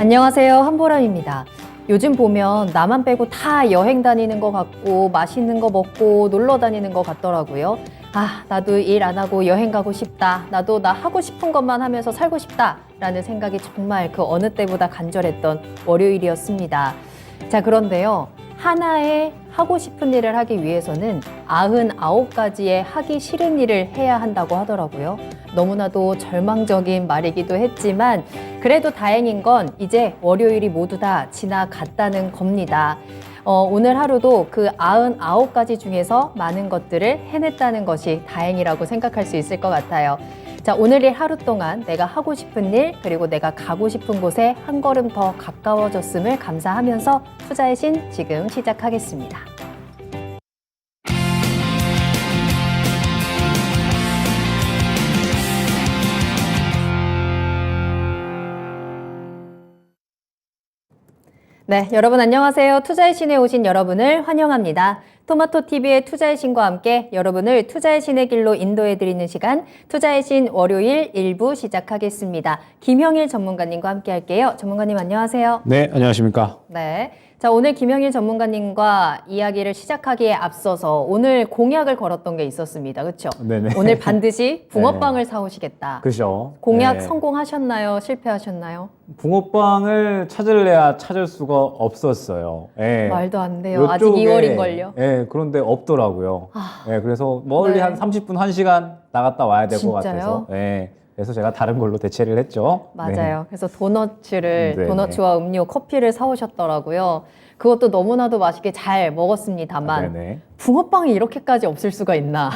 안녕하세요. 한보람입니다. 요즘 보면 나만 빼고 다 여행 다니는 것 같고 맛있는 거 먹고 놀러 다니는 것 같더라고요. 아, 나도 일 안 하고 여행 가고 싶다. 나도 나 하고 싶은 것만 하면서 살고 싶다. 라는 생각이 정말 그 어느 때보다 간절했던 월요일이었습니다. 자, 그런데요. 하나의 하고 싶은 일을 하기 위해서는 99가지의 하기 싫은 일을 해야 한다고 하더라고요. 너무나도 절망적인 말이기도 했지만 그래도 다행인 건 이제 월요일이 모두 다 지나갔다는 겁니다. 오늘 하루도 그 99가지 중에서 많은 것들을 해냈다는 것이 다행이라고 생각할 수 있을 것 같아요. 자, 오늘 일 하루 동안 내가 하고 싶은 일 그리고 내가 가고 싶은 곳에 한 걸음 더 가까워졌음을 감사하면서 투자의 신 지금 시작하겠습니다. 네, 여러분 안녕하세요. 투자의 신에 오신 여러분을 환영합니다. 토마토TV의 투자의 신과 함께 여러분을 투자의 신의 길로 인도해드리는 시간 투자의 신 월요일 1부 시작하겠습니다. 김형일 전문가님과 함께 할게요. 전문가님 안녕하세요. 네, 안녕하십니까. 네. 자, 오늘 김형일 전문가님과 이야기를 시작하기에 앞서서 오늘 공약을 걸었던 게 있었습니다. 그렇죠? 네네. 오늘 반드시 붕어빵을 사오시겠다. 그죠. 공약 네. 성공하셨나요? 실패하셨나요? 붕어빵을 찾을래야 찾을 수가 없었어요. 네. 말도 안 돼요. 아직 2월인걸요. 네, 그런데 없더라고요. 네, 그래서 멀리 네. 한 30분, 1시간 나갔다 와야 될 것 진짜요? 같아서. 네. 그래서 제가 다른 걸로 대체를 했죠. 맞아요. 네. 그래서 네네. 도너츠와 음료, 커피를 사오셨더라고요. 그것도 너무나도 맛있게 잘 먹었습니다만 네네. 붕어빵이 이렇게까지 없을 수가 있나.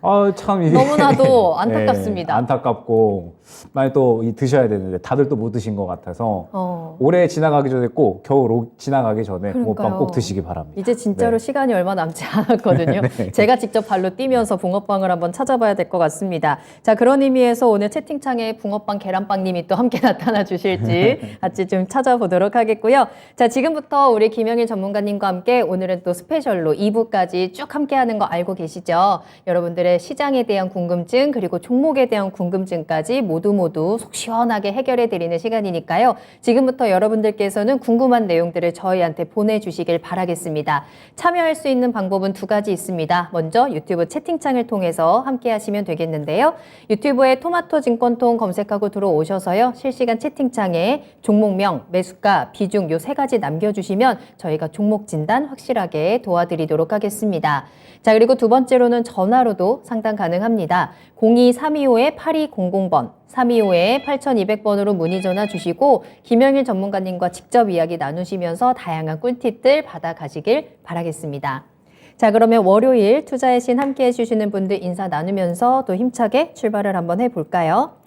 아, 참. 이게 너무나도 안타깝습니다. 네, 안타깝고, 많이 또 드셔야 되는데, 다들 또 못 드신 것 같아서, 올해 지나가기 전에 꼭, 겨울 지나가기 전에 붕어빵 그러니까요. 꼭 드시기 바랍니다. 이제 진짜로 네. 시간이 얼마 남지 않았거든요. 네. 제가 직접 발로 뛰면서 붕어빵을 한번 찾아봐야 될 것 같습니다. 자, 그런 의미에서 오늘 채팅창에 붕어빵, 계란빵님이 또 함께 나타나 주실지 같이 좀 찾아보도록 하겠고요. 자, 지금부터 우리 김영일 전문가님과 함께 오늘은 또 스페셜로 2부까지 쭉 함께하는 거 알고 계시죠? 여러분들의 시장에 대한 궁금증 그리고 종목에 대한 궁금증까지 모두 속 시원하게 해결해 드리는 시간이니까요. 지금부터 여러분들께서는 궁금한 내용들을 저희한테 보내주시길 바라겠습니다. 참여할 수 있는 방법은 2가지 있습니다. 먼저 유튜브 채팅창을 통해서 함께 하시면 되겠는데요. 유튜브에 토마토 증권통 검색하고 들어오셔서요. 실시간 채팅창에 종목명, 매수가, 비중 요 3가지 남겨주시면 저희가 종목 진단 확실하게 도와드리도록 하겠습니다. 자, 그리고 2번째로는 전화로도 상담 가능합니다. 02-325-8200번, 325-8200번으로 문의 전화 주시고 김영일 전문가님과 직접 이야기 나누시면서 다양한 꿀팁들 받아가시길 바라겠습니다. 자, 그러면 월요일 투자의 신 함께 해주시는 분들 인사 나누면서 또 힘차게 출발을 한번 해볼까요?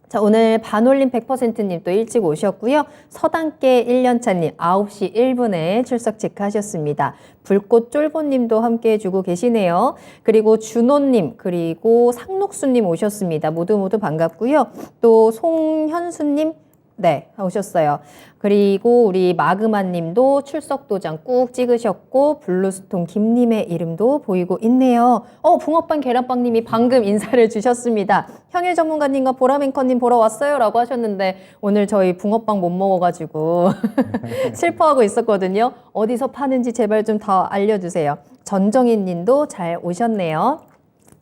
자, 오늘 반올림 100%님 또 일찍 오셨고요. 서당계 1년차님 9시 1분에 출석 체크하셨습니다. 불꽃 쫄보님도 함께 해주고 계시네요. 그리고 준호님 그리고 상록수님 오셨습니다. 모두 반갑고요. 또 송현수님 네, 오셨어요. 그리고 우리 마그마님도 출석 도장 꾹 찍으셨고 블루스톤 김님의 이름도 보이고 있네요. 붕어빵 계란빵님이 방금 인사를 주셨습니다. 형일 전문가님과 보라맹커님 보러 왔어요 라고 하셨는데 오늘 저희 붕어빵 못 먹어가지고 슬퍼하고 있었거든요. 어디서 파는지 제발 좀 더 알려주세요. 전정인 님도 잘 오셨네요.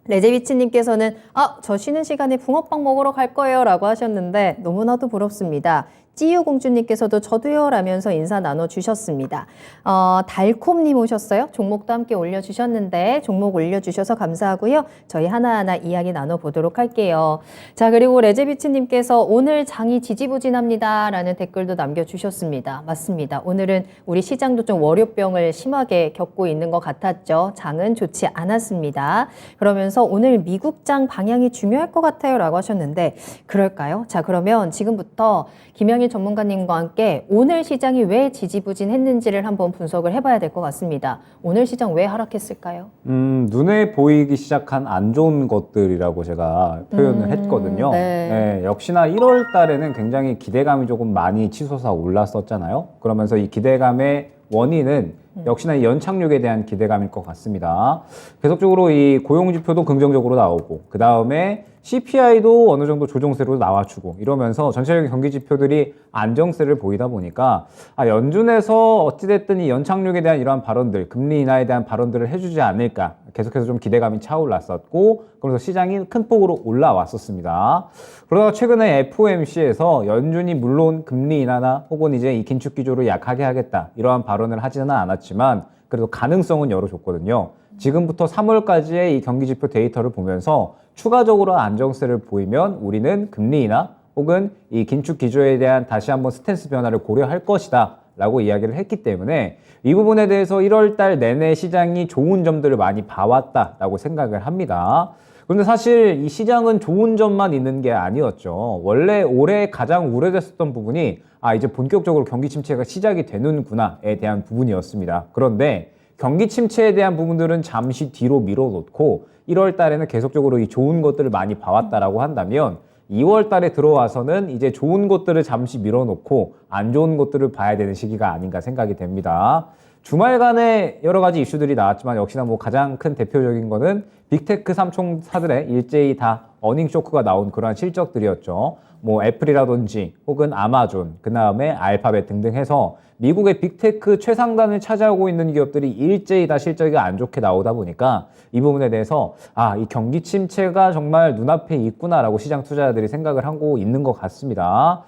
레제비치님께서는 저 쉬는 시간에 붕어빵 먹으러 갈 거예요 라고 하셨는데 너무나도 부럽습니다. 찌유공주님께서도 저도요 라면서 인사 나눠주셨습니다. 달콤님 오셨어요? 종목도 함께 올려주셨는데 종목 올려주셔서 감사하고요. 저희 하나하나 이야기 나눠보도록 할게요. 자, 그리고 레제비치님께서 오늘 장이 지지부진합니다 라는 댓글도 남겨주셨습니다. 맞습니다. 오늘은 우리 시장도 좀 월요병을 심하게 겪고 있는 것 같았죠. 장은 좋지 않았습니다. 그러면서 오늘 미국장 방향이 중요할 것 같아요 라고 하셨는데 그럴까요? 자, 그러면 지금부터 김영일 전문가님과 함께 오늘 시장이 왜 지지부진했는지를 한번 분석을 해봐야 될 것 같습니다. 오늘 시장 왜 하락했을까요? 눈에 보이기 시작한 안 좋은 것들이라고 제가 표현을 했거든요. 네. 네, 역시나 1월 달에는 굉장히 기대감이 조금 많이 치솟아 올랐었잖아요. 그러면서 이 기대감의 원인은 역시나 이 연착륙에 대한 기대감일 것 같습니다. 계속적으로 이 고용지표도 긍정적으로 나오고 그 다음에 CPI도 어느 정도 조정세로 나와주고 이러면서 전체적인 경기 지표들이 안정세를 보이다 보니까 연준에서 어찌됐든 이 연착륙에 대한 이러한 발언들, 금리 인하에 대한 발언들을 해주지 않을까 계속해서 좀 기대감이 차올랐었고 그래서 시장이 큰 폭으로 올라왔었습니다. 그러다가 최근에 FOMC에서 연준이 물론 금리 인하나 혹은 이제 이 긴축 기조를 약하게 하겠다 이러한 발언을 하지는 않았지만 그래도 가능성은 열어줬거든요. 지금부터 3월까지의 이 경기지표 데이터를 보면서 추가적으로 안정세를 보이면 우리는 금리 인하 혹은 이 긴축 기조에 대한 다시 한번 스탠스 변화를 고려할 것이다 라고 이야기를 했기 때문에 이 부분에 대해서 1월 달 내내 시장이 좋은 점들을 많이 봐왔다라고 생각을 합니다. 그런데 사실 이 시장은 좋은 점만 있는 게 아니었죠. 원래 올해 가장 우려됐었던 부분이 이제 본격적으로 경기 침체가 시작이 되는구나에 대한 부분이었습니다. 그런데 경기 침체에 대한 부분들은 잠시 뒤로 밀어놓고 1월 달에는 계속적으로 이 좋은 것들을 많이 봐왔다라고 한다면 2월 달에 들어와서는 이제 좋은 것들을 잠시 밀어놓고 안 좋은 것들을 봐야 되는 시기가 아닌가 생각이 됩니다. 주말간에 여러 가지 이슈들이 나왔지만 역시나 뭐 가장 큰 대표적인 거는 빅테크 삼총사들의 일제히 다 어닝 쇼크가 나온 그러한 실적들이었죠. 뭐 애플이라든지 혹은 아마존, 그 다음에 알파벳 등등 해서 미국의 빅테크 최상단을 차지하고 있는 기업들이 일제히 다 실적이 안 좋게 나오다 보니까 이 부분에 대해서 이 경기 침체가 정말 눈앞에 있구나라고 시장 투자자들이 생각을 하고 있는 것 같습니다.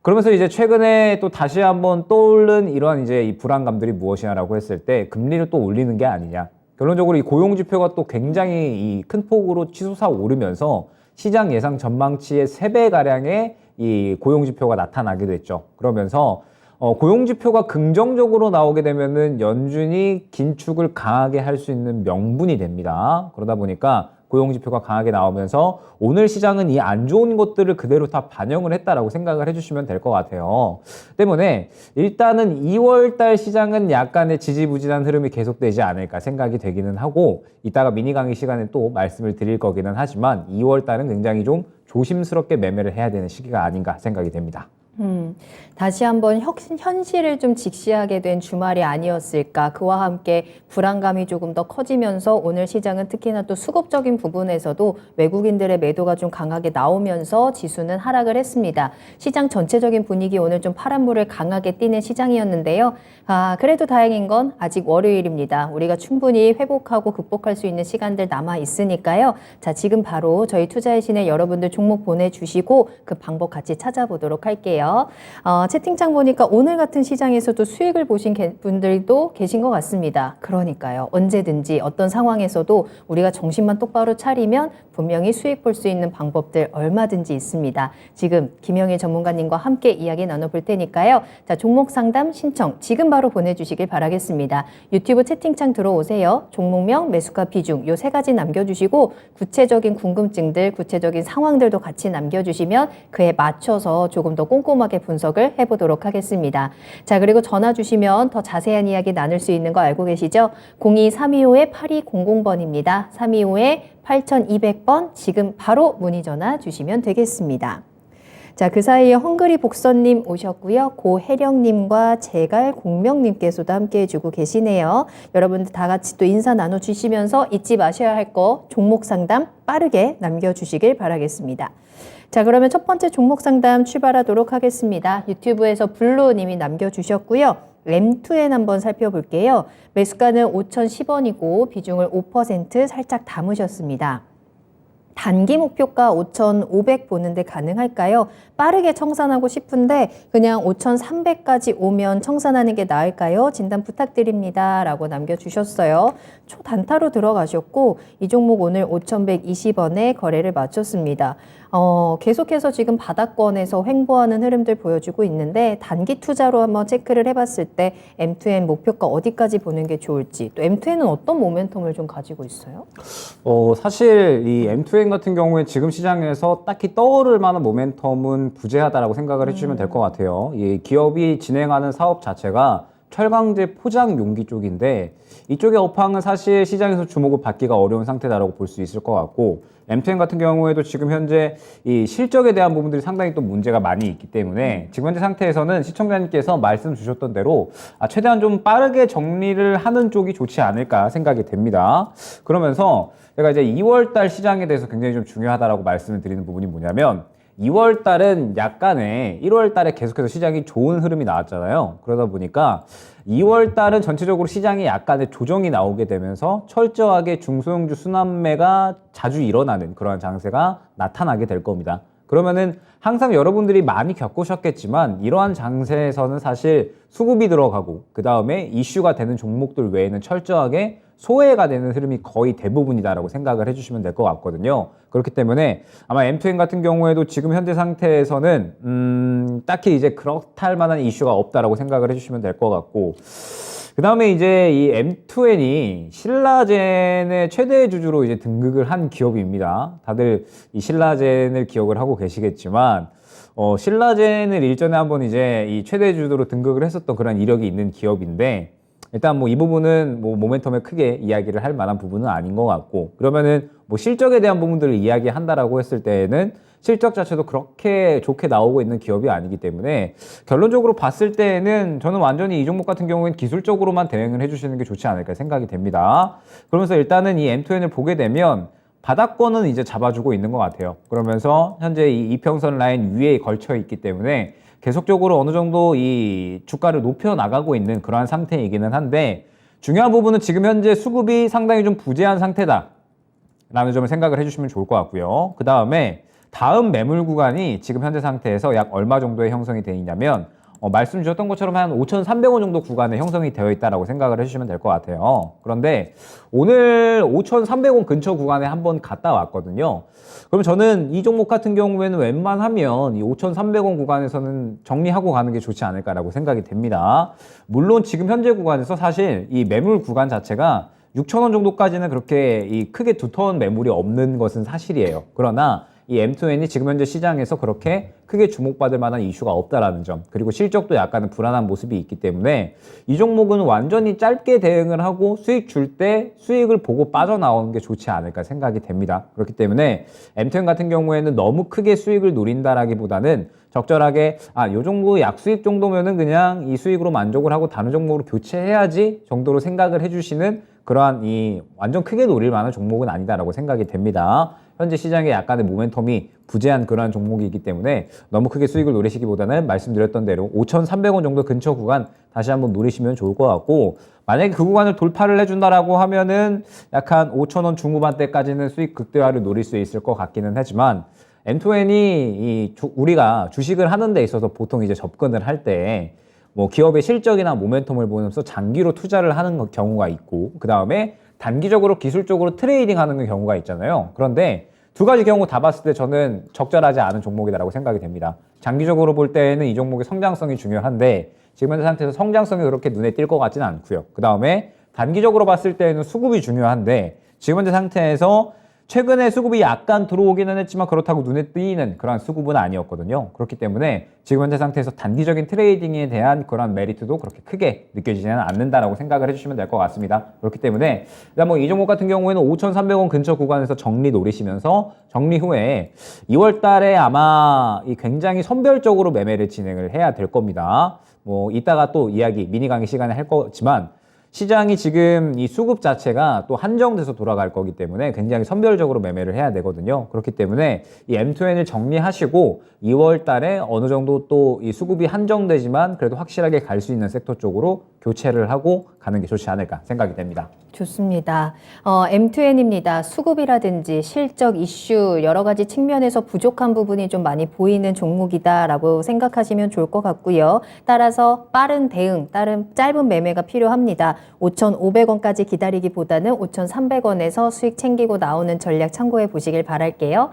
그러면서 이제 최근에 또 다시 한번 떠오른 이러한 이제 이 불안감들이 무엇이냐라고 했을 때 금리를 또 올리는 게 아니냐. 결론적으로 이 고용 지표가 또 굉장히 이 큰 폭으로 치솟아 오르면서 시장 예상 전망치의 3배 가량의 이 고용 지표가 나타나게 됐죠. 그러면서 고용 지표가 긍정적으로 나오게 되면은 연준이 긴축을 강하게 할 수 있는 명분이 됩니다. 그러다 보니까 고용 지표가 강하게 나오면서 오늘 시장은 이 안 좋은 것들을 그대로 다 반영을 했다라고 생각을 해주시면 될 것 같아요. 때문에 일단은 2월 달 시장은 약간의 지지부진한 흐름이 계속되지 않을까 생각이 되기는 하고 이따가 미니 강의 시간에 또 말씀을 드릴 거기는 하지만 2월 달은 굉장히 좀 조심스럽게 매매를 해야 되는 시기가 아닌가 생각이 됩니다. 다시 한번 현실을 좀 직시하게 된 주말이 아니었을까. 그와 함께 불안감이 조금 더 커지면서 오늘 시장은 특히나 또 수급적인 부분에서도 외국인들의 매도가 좀 강하게 나오면서 지수는 하락을 했습니다. 시장 전체적인 분위기 오늘 좀 파란불을 강하게 띠는 시장이었는데요. 그래도 다행인 건 아직 월요일입니다. 우리가 충분히 회복하고 극복할 수 있는 시간들 남아 있으니까요. 자, 지금 바로 저희 투자의 신에 여러분들 종목 보내주시고 그 방법 같이 찾아보도록 할게요. 채팅창 보니까 오늘 같은 시장에서도 수익을 보신 분들도 계신 것 같습니다. 그러니까요. 언제든지 어떤 상황에서도 우리가 정신만 똑바로 차리면 분명히 수익 볼 수 있는 방법들 얼마든지 있습니다. 지금 김영일 전문가님과 함께 이야기 나눠볼 테니까요. 자, 종목 상담 신청 지금 바로 보내주시길 바라겠습니다. 유튜브 채팅창 들어오세요. 종목명, 매수가 비중 요 3가지 남겨주시고 구체적인 궁금증들, 구체적인 상황들도 같이 남겨주시면 그에 맞춰서 조금 더 꼼꼼하게 분석을 해보도록 하겠습니다. 자, 그리고 전화 주시면 더 자세한 이야기 나눌 수 있는 거 알고 계시죠? 02-325-8200번입니다. 325-8200번 지금 바로 문의 전화 주시면 되겠습니다. 자, 그 사이에 헝그리 복선님 오셨고요. 고혜령님과 제갈공명님께서도 함께 해주고 계시네요. 여러분들 다 같이 또 인사 나눠주시면서 잊지 마셔야 할 거 종목 상담 빠르게 남겨주시길 바라겠습니다. 자, 그러면 첫 번째 종목 상담 출발하도록 하겠습니다. 유튜브에서 블루님이 남겨주셨고요. M2N 한번 살펴볼게요. 매수가는 5,010원이고 비중을 5% 살짝 담으셨습니다. 단기 목표가 5,500 보는데 가능할까요? 빠르게 청산하고 싶은데 그냥 5,300까지 오면 청산하는 게 나을까요? 진단 부탁드립니다. 라고 남겨주셨어요. 초단타로 들어가셨고 이 종목 오늘 5,120원에 거래를 마쳤습니다. 계속해서 지금 바닥권에서 횡보하는 흐름들 보여주고 있는데 단기 투자로 한번 체크를 해봤을 때 M2N 목표가 어디까지 보는 게 좋을지 또 M2N은 어떤 모멘텀을 좀 가지고 있어요? 사실 이 M2N 같은 경우에 지금 시장에서 딱히 떠오를 만한 모멘텀은 부재하다라고 생각을 해주시면 될 것 같아요. 이 기업이 진행하는 사업 자체가 철강제 포장 용기 쪽인데 이쪽의 업황은 사실 시장에서 주목을 받기가 어려운 상태다라고 볼 수 있을 것 같고 M2N 같은 경우에도 지금 현재 이 실적에 대한 부분들이 상당히 또 문제가 많이 있기 때문에 지금 현재 상태에서는 시청자님께서 말씀 주셨던 대로 최대한 좀 빠르게 정리를 하는 쪽이 좋지 않을까 생각이 됩니다. 그러면서 제가 이제 2월달 시장에 대해서 굉장히 좀 중요하다라고 말씀을 드리는 부분이 뭐냐면 2월 달은 약간의 1월 달에 계속해서 시장이 좋은 흐름이 나왔잖아요. 그러다 보니까 2월 달은 전체적으로 시장에 약간의 조정이 나오게 되면서 철저하게 중소형주 순환매가 자주 일어나는 그러한 장세가 나타나게 될 겁니다. 그러면은 항상 여러분들이 많이 겪으셨겠지만 이러한 장세에서는 사실 수급이 들어가고 그 다음에 이슈가 되는 종목들 외에는 철저하게 소외가 되는 흐름이 거의 대부분이다라고 생각을 해주시면 될 것 같거든요. 그렇기 때문에 아마 M2N 같은 경우에도 지금 현재 상태에서는 딱히 이제 그렇다 할 만한 이슈가 없다라고 생각을 해주시면 될 것 같고, 그 다음에 이제 이 M2N이 신라젠의 최대 주주로 이제 등극을 한 기업입니다. 다들 이 신라젠을 기억을 하고 계시겠지만 신라젠을 일전에 한번 이제 이 최대 주주로 등극을 했었던 그런 이력이 있는 기업인데, 일단 뭐 이 부분은 뭐 모멘텀에 크게 이야기를 할 만한 부분은 아닌 것 같고, 그러면은 뭐 실적에 대한 부분들을 이야기한다라고 했을 때에는 실적 자체도 그렇게 좋게 나오고 있는 기업이 아니기 때문에 결론적으로 봤을 때에는 저는 완전히 이 종목 같은 경우에는 기술적으로만 대응을 해주시는 게 좋지 않을까 생각이 됩니다. 그러면서 일단은 이 M2N을 보게 되면 바닥권은 이제 잡아주고 있는 것 같아요. 그러면서 현재 이 이평선 라인 위에 걸쳐 있기 때문에 계속적으로 어느 정도 이 주가를 높여 나가고 있는 그러한 상태이기는 한데, 중요한 부분은 지금 현재 수급이 상당히 좀 부재한 상태다 라는 점을 생각을 해주시면 좋을 것 같고요. 그 다음에 다음 매물 구간이 지금 현재 상태에서 약 얼마 정도의 형성이 되어 있냐면 말씀 주셨던 것처럼 한 5,300원 정도 구간에 형성이 되어 있다라고 생각을 해주시면 될 것 같아요. 그런데 오늘 5,300원 근처 구간에 한번 갔다 왔거든요. 그럼 저는 이 종목 같은 경우에는 웬만하면 이 5,300원 구간에서는 정리하고 가는 게 좋지 않을까라고 생각이 됩니다. 물론 지금 현재 구간에서 사실 이 매물 구간 자체가 6,000원 정도까지는 그렇게 이 크게 두터운 매물이 없는 것은 사실이에요. 그러나 이 M2N이 지금 현재 시장에서 그렇게 크게 주목받을 만한 이슈가 없다라는 점, 그리고 실적도 약간은 불안한 모습이 있기 때문에 이 종목은 완전히 짧게 대응을 하고 수익 줄 때 수익을 보고 빠져나오는 게 좋지 않을까 생각이 됩니다. 그렇기 때문에 M2N 같은 경우에는 너무 크게 수익을 노린다라기보다는 적절하게 요 정도 약수익 정도면은 그냥 이 수익으로 만족을 하고 다른 종목으로 교체해야지 정도로 생각을 해주시는 그러한 이 완전 크게 노릴 만한 종목은 아니다라고 생각이 됩니다. 현재 시장에 약간의 모멘텀이 부재한 그러한 종목이기 때문에 너무 크게 수익을 노리시기보다는 말씀드렸던 대로 5,300원 정도 근처 구간 다시 한번 노리시면 좋을 것 같고, 만약에 그 구간을 돌파를 해준다라고 하면은 약간 5,000원 중후반대까지는 수익 극대화를 노릴 수 있을 것 같기는 하지만, M2N이 우리가 주식을 하는 데 있어서 보통 이제 접근을 할 때 뭐 기업의 실적이나 모멘텀을 보면서 장기로 투자를 하는 경우가 있고, 그 다음에 단기적으로 기술적으로 트레이딩 하는 경우가 있잖아요. 그런데 두 가지 경우 다 봤을 때 저는 적절하지 않은 종목이다라고 생각이 됩니다. 장기적으로 볼 때는 이 종목의 성장성이 중요한데 지금 현재 상태에서 성장성이 그렇게 눈에 띌 것 같지는 않고요. 그 다음에 단기적으로 봤을 때는 수급이 중요한데 지금 현재 상태에서 최근에 수급이 약간 들어오기는 했지만 그렇다고 눈에 띄는 그런 수급은 아니었거든요. 그렇기 때문에 지금 현재 상태에서 단기적인 트레이딩에 대한 그런 메리트도 그렇게 크게 느껴지지는 않는다라고 생각을 해주시면 될 것 같습니다. 그렇기 때문에 일단 뭐 이 종목 같은 경우에는 5,300원 근처 구간에서 정리 노리시면서 정리 후에 2월 달에 아마 이 굉장히 선별적으로 매매를 진행을 해야 될 겁니다. 뭐 이따가 또 이야기 미니 강의 시간에 할 거지만 시장이 지금 이 수급 자체가 또 한정돼서 돌아갈 거기 때문에 굉장히 선별적으로 매매를 해야 되거든요. 그렇기 때문에 이 M2N을 정리하시고 2월 달에 어느 정도 또 이 수급이 한정되지만 그래도 확실하게 갈 수 있는 섹터 쪽으로 교체를 하고 가는 게 좋지 않을까 생각이 됩니다. 좋습니다. M2N입니다. 수급이라든지 실적 이슈 여러 가지 측면에서 부족한 부분이 좀 많이 보이는 종목이다라고 생각하시면 좋을 것 같고요. 따라서 빠른 대응, 짧은 매매가 필요합니다. 5,500원까지 기다리기보다는 5,300원에서 수익 챙기고 나오는 전략 참고해 보시길 바랄게요.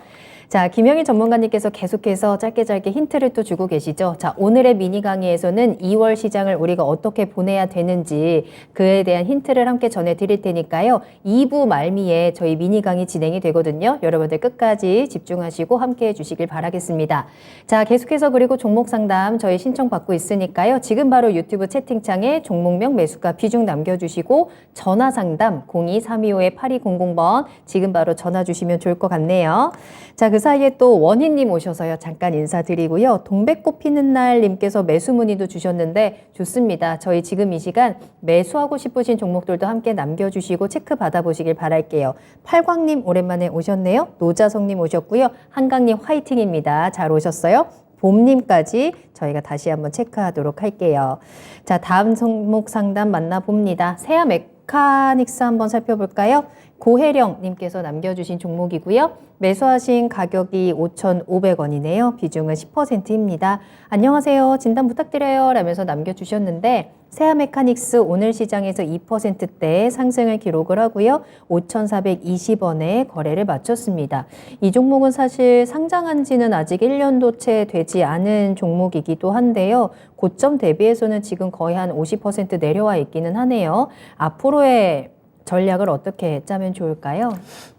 자, 김영희 전문가님께서 계속해서 짧게 힌트를 또 주고 계시죠. 자, 오늘의 미니 강의에서는 2월 시장을 우리가 어떻게 보내야 되는지 그에 대한 힌트를 함께 전해드릴 테니까요. 2부 말미에 저희 미니 강의 진행이 되거든요. 여러분들 끝까지 집중하시고 함께 해주시길 바라겠습니다. 자, 계속해서 그리고 종목 상담 저희 신청받고 있으니까요. 지금 바로 유튜브 채팅창에 종목명 매수가 비중 남겨주시고 전화 상담 02-325-8200번 지금 바로 전화 주시면 좋을 것 같네요. 자, 그 사이에 또 원희님 오셔서요. 잠깐 인사드리고요. 동백꽃 피는 날 님께서 매수 문의도 주셨는데 좋습니다. 저희 지금 이 시간 매수하고 싶으신 종목들도 함께 남겨주시고 체크 받아보시길 바랄게요. 팔광님 오랜만에 오셨네요. 노자성님 오셨고요. 한강님 화이팅입니다. 잘 오셨어요. 봄님까지 저희가 다시 한번 체크하도록 할게요. 자, 다음 종목 상담 만나봅니다. 세아 메카닉스 한번 살펴볼까요? 고혜령님께서 남겨주신 종목이고요. 매수하신 가격이 5,500원이네요. 비중은 10%입니다. 안녕하세요. 진단 부탁드려요. 라면서 남겨주셨는데 세아 메카닉스 오늘 시장에서 2%대 상승을 기록을 하고요. 5,420원에 거래를 마쳤습니다. 이 종목은 사실 상장한 지는 아직 1년도 채 되지 않은 종목이기도 한데요. 고점 대비해서는 지금 거의 한 50% 내려와 있기는 하네요. 앞으로의 전략을 어떻게 짜면 좋을까요?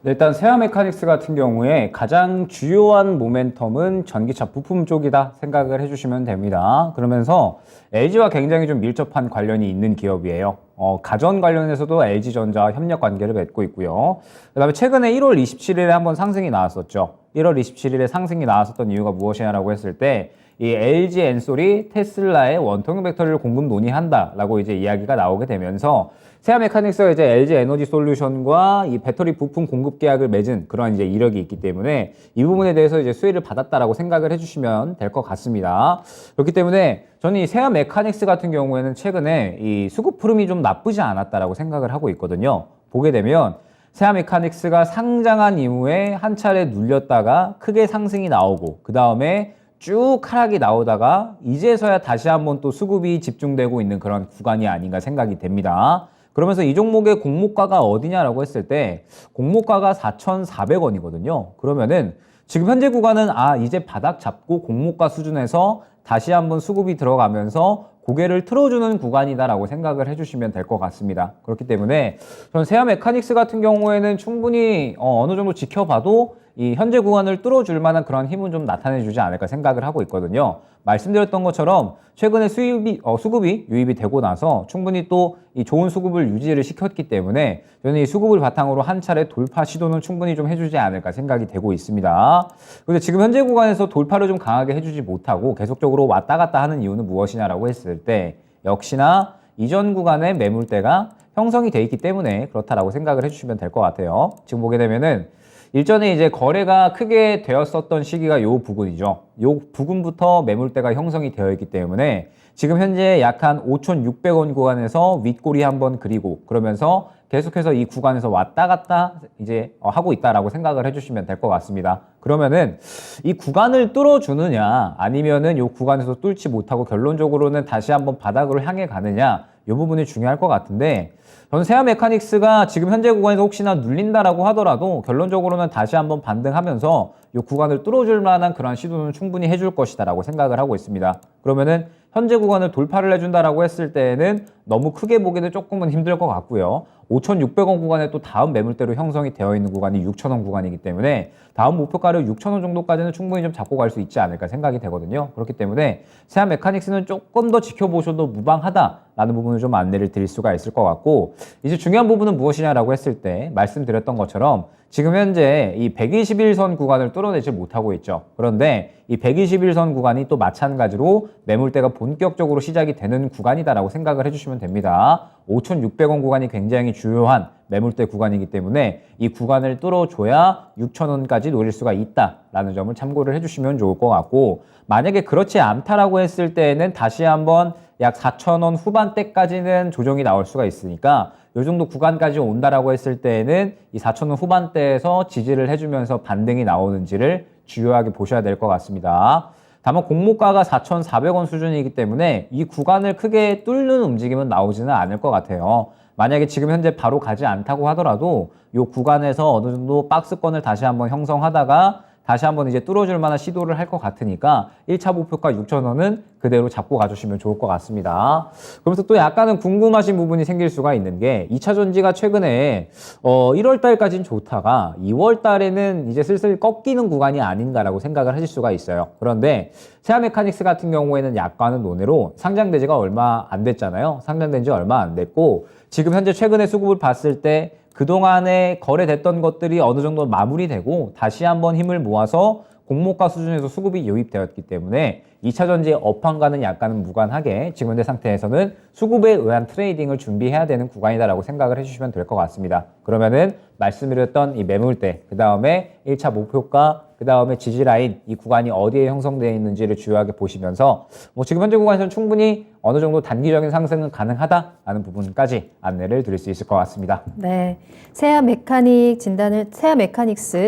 네, 일단 세아 메카닉스 같은 경우에 가장 주요한 모멘텀은 전기차 부품 쪽이다 생각을 해주시면 됩니다. 그러면서 LG와 굉장히 좀 밀접한 관련이 있는 기업이에요. 가전 관련해서도 LG전자와 협력 관계를 맺고 있고요. 그 다음에 최근에 1월 27일에 한번 상승이 나왔었죠. 1월 27일에 상승이 나왔었던 이유가 무엇이냐라고 했을 때 이 LG 엔솔이 테슬라의 원통형 배터리를 공급 논의한다라고 이제 이야기가 나오게 되면서 세아 메카닉스가 이제 LG 에너지 솔루션과 이 배터리 부품 공급 계약을 맺은 그런 이제 이력이 있기 때문에 이 부분에 대해서 이제 수혜를 받았다라고 생각을 해주시면 될 것 같습니다. 그렇기 때문에 저는 이 세아 메카닉스 같은 경우에는 최근에 이 수급 흐름이 좀 나쁘지 않았다라고 생각을 하고 있거든요. 보게 되면 세아 메카닉스가 상장한 이후에 한 차례 눌렸다가 크게 상승이 나오고 그 다음에 쭉 하락이 나오다가 이제서야 다시 한번 또 수급이 집중되고 있는 그런 구간이 아닌가 생각이 됩니다. 그러면서 이 종목의 공모가가 어디냐라고 했을 때 공모가가 4,400원이거든요. 그러면은 지금 현재 구간은 이제 바닥 잡고 공모가 수준에서 다시 한번 수급이 들어가면서 고개를 틀어주는 구간이다라고 생각을 해주시면 될 것 같습니다. 그렇기 때문에 전 세아 메카닉스 같은 경우에는 충분히 어느 정도 지켜봐도 이 현재 구간을 뚫어줄 만한 그런 힘은 좀 나타내주지 않을까 생각을 하고 있거든요. 말씀드렸던 것처럼 최근에 수급이 유입이 되고 나서 충분히 또 이 좋은 수급을 유지를 시켰기 때문에 저는 이 수급을 바탕으로 한 차례 돌파 시도는 충분히 좀 해주지 않을까 생각이 되고 있습니다. 그런데 지금 현재 구간에서 돌파를 좀 강하게 해주지 못하고 계속적으로 왔다 갔다 하는 이유는 무엇이냐라고 했을 때 역시나 이전 구간의 매물대가 형성이 돼 있기 때문에 그렇다라고 생각을 해주시면 될 것 같아요. 지금 보게 되면은 일전에 이제 거래가 크게 되었었던 시기가 요 부근이죠. 요 부근부터 매물대가 형성이 되어 있기 때문에 지금 현재 약 한 5,600원 구간에서 윗꼬리 한번 그리고 그러면서 계속해서 이 구간에서 왔다 갔다 이제 하고 있다라고 생각을 해주시면 될 것 같습니다. 그러면은 이 구간을 뚫어주느냐 아니면은 이 구간에서 뚫지 못하고 결론적으로는 다시 한번 바닥으로 향해 가느냐 이 부분이 중요할 것 같은데 저는 세아 메카닉스가 지금 현재 구간에서 혹시나 눌린다라고 하더라도 결론적으로는 다시 한번 반등하면서 이 구간을 뚫어줄 만한 그런 시도는 충분히 해줄 것이다라고 생각을 하고 있습니다. 그러면은 현재 구간을 돌파를 해준다라고 했을 때는 너무 크게 보기는 조금은 힘들 것 같고요. 5,600원 구간에 또 다음 매물대로 형성이 되어 있는 구간이 6,000원 구간이기 때문에 다음 목표가를 6,000원 정도까지는 충분히 좀 잡고 갈 수 있지 않을까 생각이 되거든요. 그렇기 때문에 세아 메카닉스는 조금 더 지켜보셔도 무방하다라는 부분을 좀 안내를 드릴 수가 있을 것 같고 이제 중요한 부분은 무엇이냐라고 했을 때 말씀드렸던 것처럼 지금 현재 이 121선 구간을 뚫어내지 못하고 있죠. 그런데 이 121선 구간이 또 마찬가지로 매물대가 본격적으로 시작이 되는 구간이다라고 생각을 해주시면 됩니다. 5,600원 구간이 굉장히 주요한 매물대 구간이기 때문에 이 구간을 뚫어줘야 6,000원까지 노릴 수가 있다라는 점을 참고를 해주시면 좋을 것 같고 만약에 그렇지 않다라고 했을 때는 다시 한번 약 4,000원 후반대까지는 조정이 나올 수가 있으니까 이 정도 구간까지 온다라고 했을 때는 이 4,000원 후반대에서 지지를 해주면서 반등이 나오는지를 주요하게 보셔야 될 것 같습니다. 다만 공모가가 4,400원 수준이기 때문에 이 구간을 크게 뚫는 움직임은 나오지는 않을 것 같아요. 만약에 지금 현재 바로 가지 않다고 하더라도 이 구간에서 어느 정도 박스권을 다시 한번 형성하다가 다시 한번 이제 뚫어줄 만한 시도를 할 것 같으니까 1차 목표가 6,000원은 그대로 잡고 가주시면 좋을 것 같습니다. 그러면서 또 약간은 궁금하신 부분이 생길 수가 있는 게 2차 전지가 최근에 1월 달까지는 좋다가 2월 달에는 이제 슬슬 꺾이는 구간이 아닌가라고 생각을 하실 수가 있어요. 그런데 세아메카닉스 같은 경우에는 약간은 논외로 상장된 지가 얼마 안 됐잖아요. 상장된 지 얼마 안 됐고 지금 현재 최근에 수급을 봤을 때 그동안에 거래됐던 것들이 어느 정도 마무리되고 다시 한번 힘을 모아서 공모가 수준에서 수급이 유입되었기 때문에 2차 전지의 업황과는 약간은 무관하게 지금 현재 상태에서는 수급에 의한 트레이딩을 준비해야 되는 구간이다라고 생각을 해주시면 될 것 같습니다. 그러면은 말씀드렸던 이 매물대, 그 다음에 1차 목표가, 그 다음에 지지라인, 이 구간이 어디에 형성되어 있는지를 주요하게 보시면서 지금 현재 구간에서는 충분히 어느 정도 단기적인 상승은 가능하다라는 부분까지 안내를 드릴 수 있을 것 같습니다. 네, 세아 메카닉스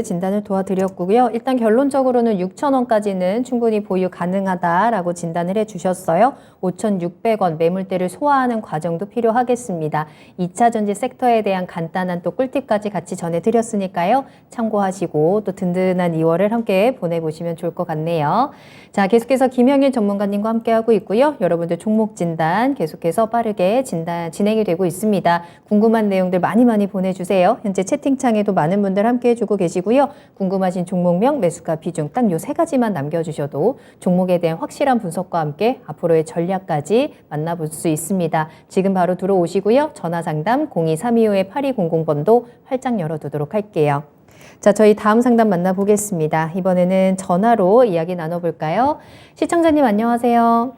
진단을 도와드렸고요. 일단 결론적으로는 6,000원까지는 충분히 보유 가능하다라고 진단을 해주셨어요. 5,600원 매물대를 소화하는 과정도 필요하겠습니다. 2차 전지 섹터에 대한 간단한 또 꿀팁까지 같이 전해드렸으니까요. 참고하시고 또 든든한 2월을 함께 보내보시면 좋을 것 같네요. 자, 계속해서 김영일 전문가님과 함께하고 있고요. 여러분들 종목 진단 계속해서 빠르게 진행이 되고 있습니다. 궁금한 내용들 많이 보내주세요. 현재 채팅창에도 많은 분들 함께해주고 계시고요. 궁금하신 종목명, 매수가 비중 딱 요 3가지만 남겨주셔도 종목에 대한 확실한 분석과 함께 앞으로의 전략까지 만나볼 수 있습니다. 지금 바로 들어오시고요. 전화상담 02-325-8200번도 활짝 열어두도록 할게요. 자, 저희 다음 상담 만나보겠습니다. 이번에는 전화로 이야기 나눠볼까요? 시청자님 안녕하세요.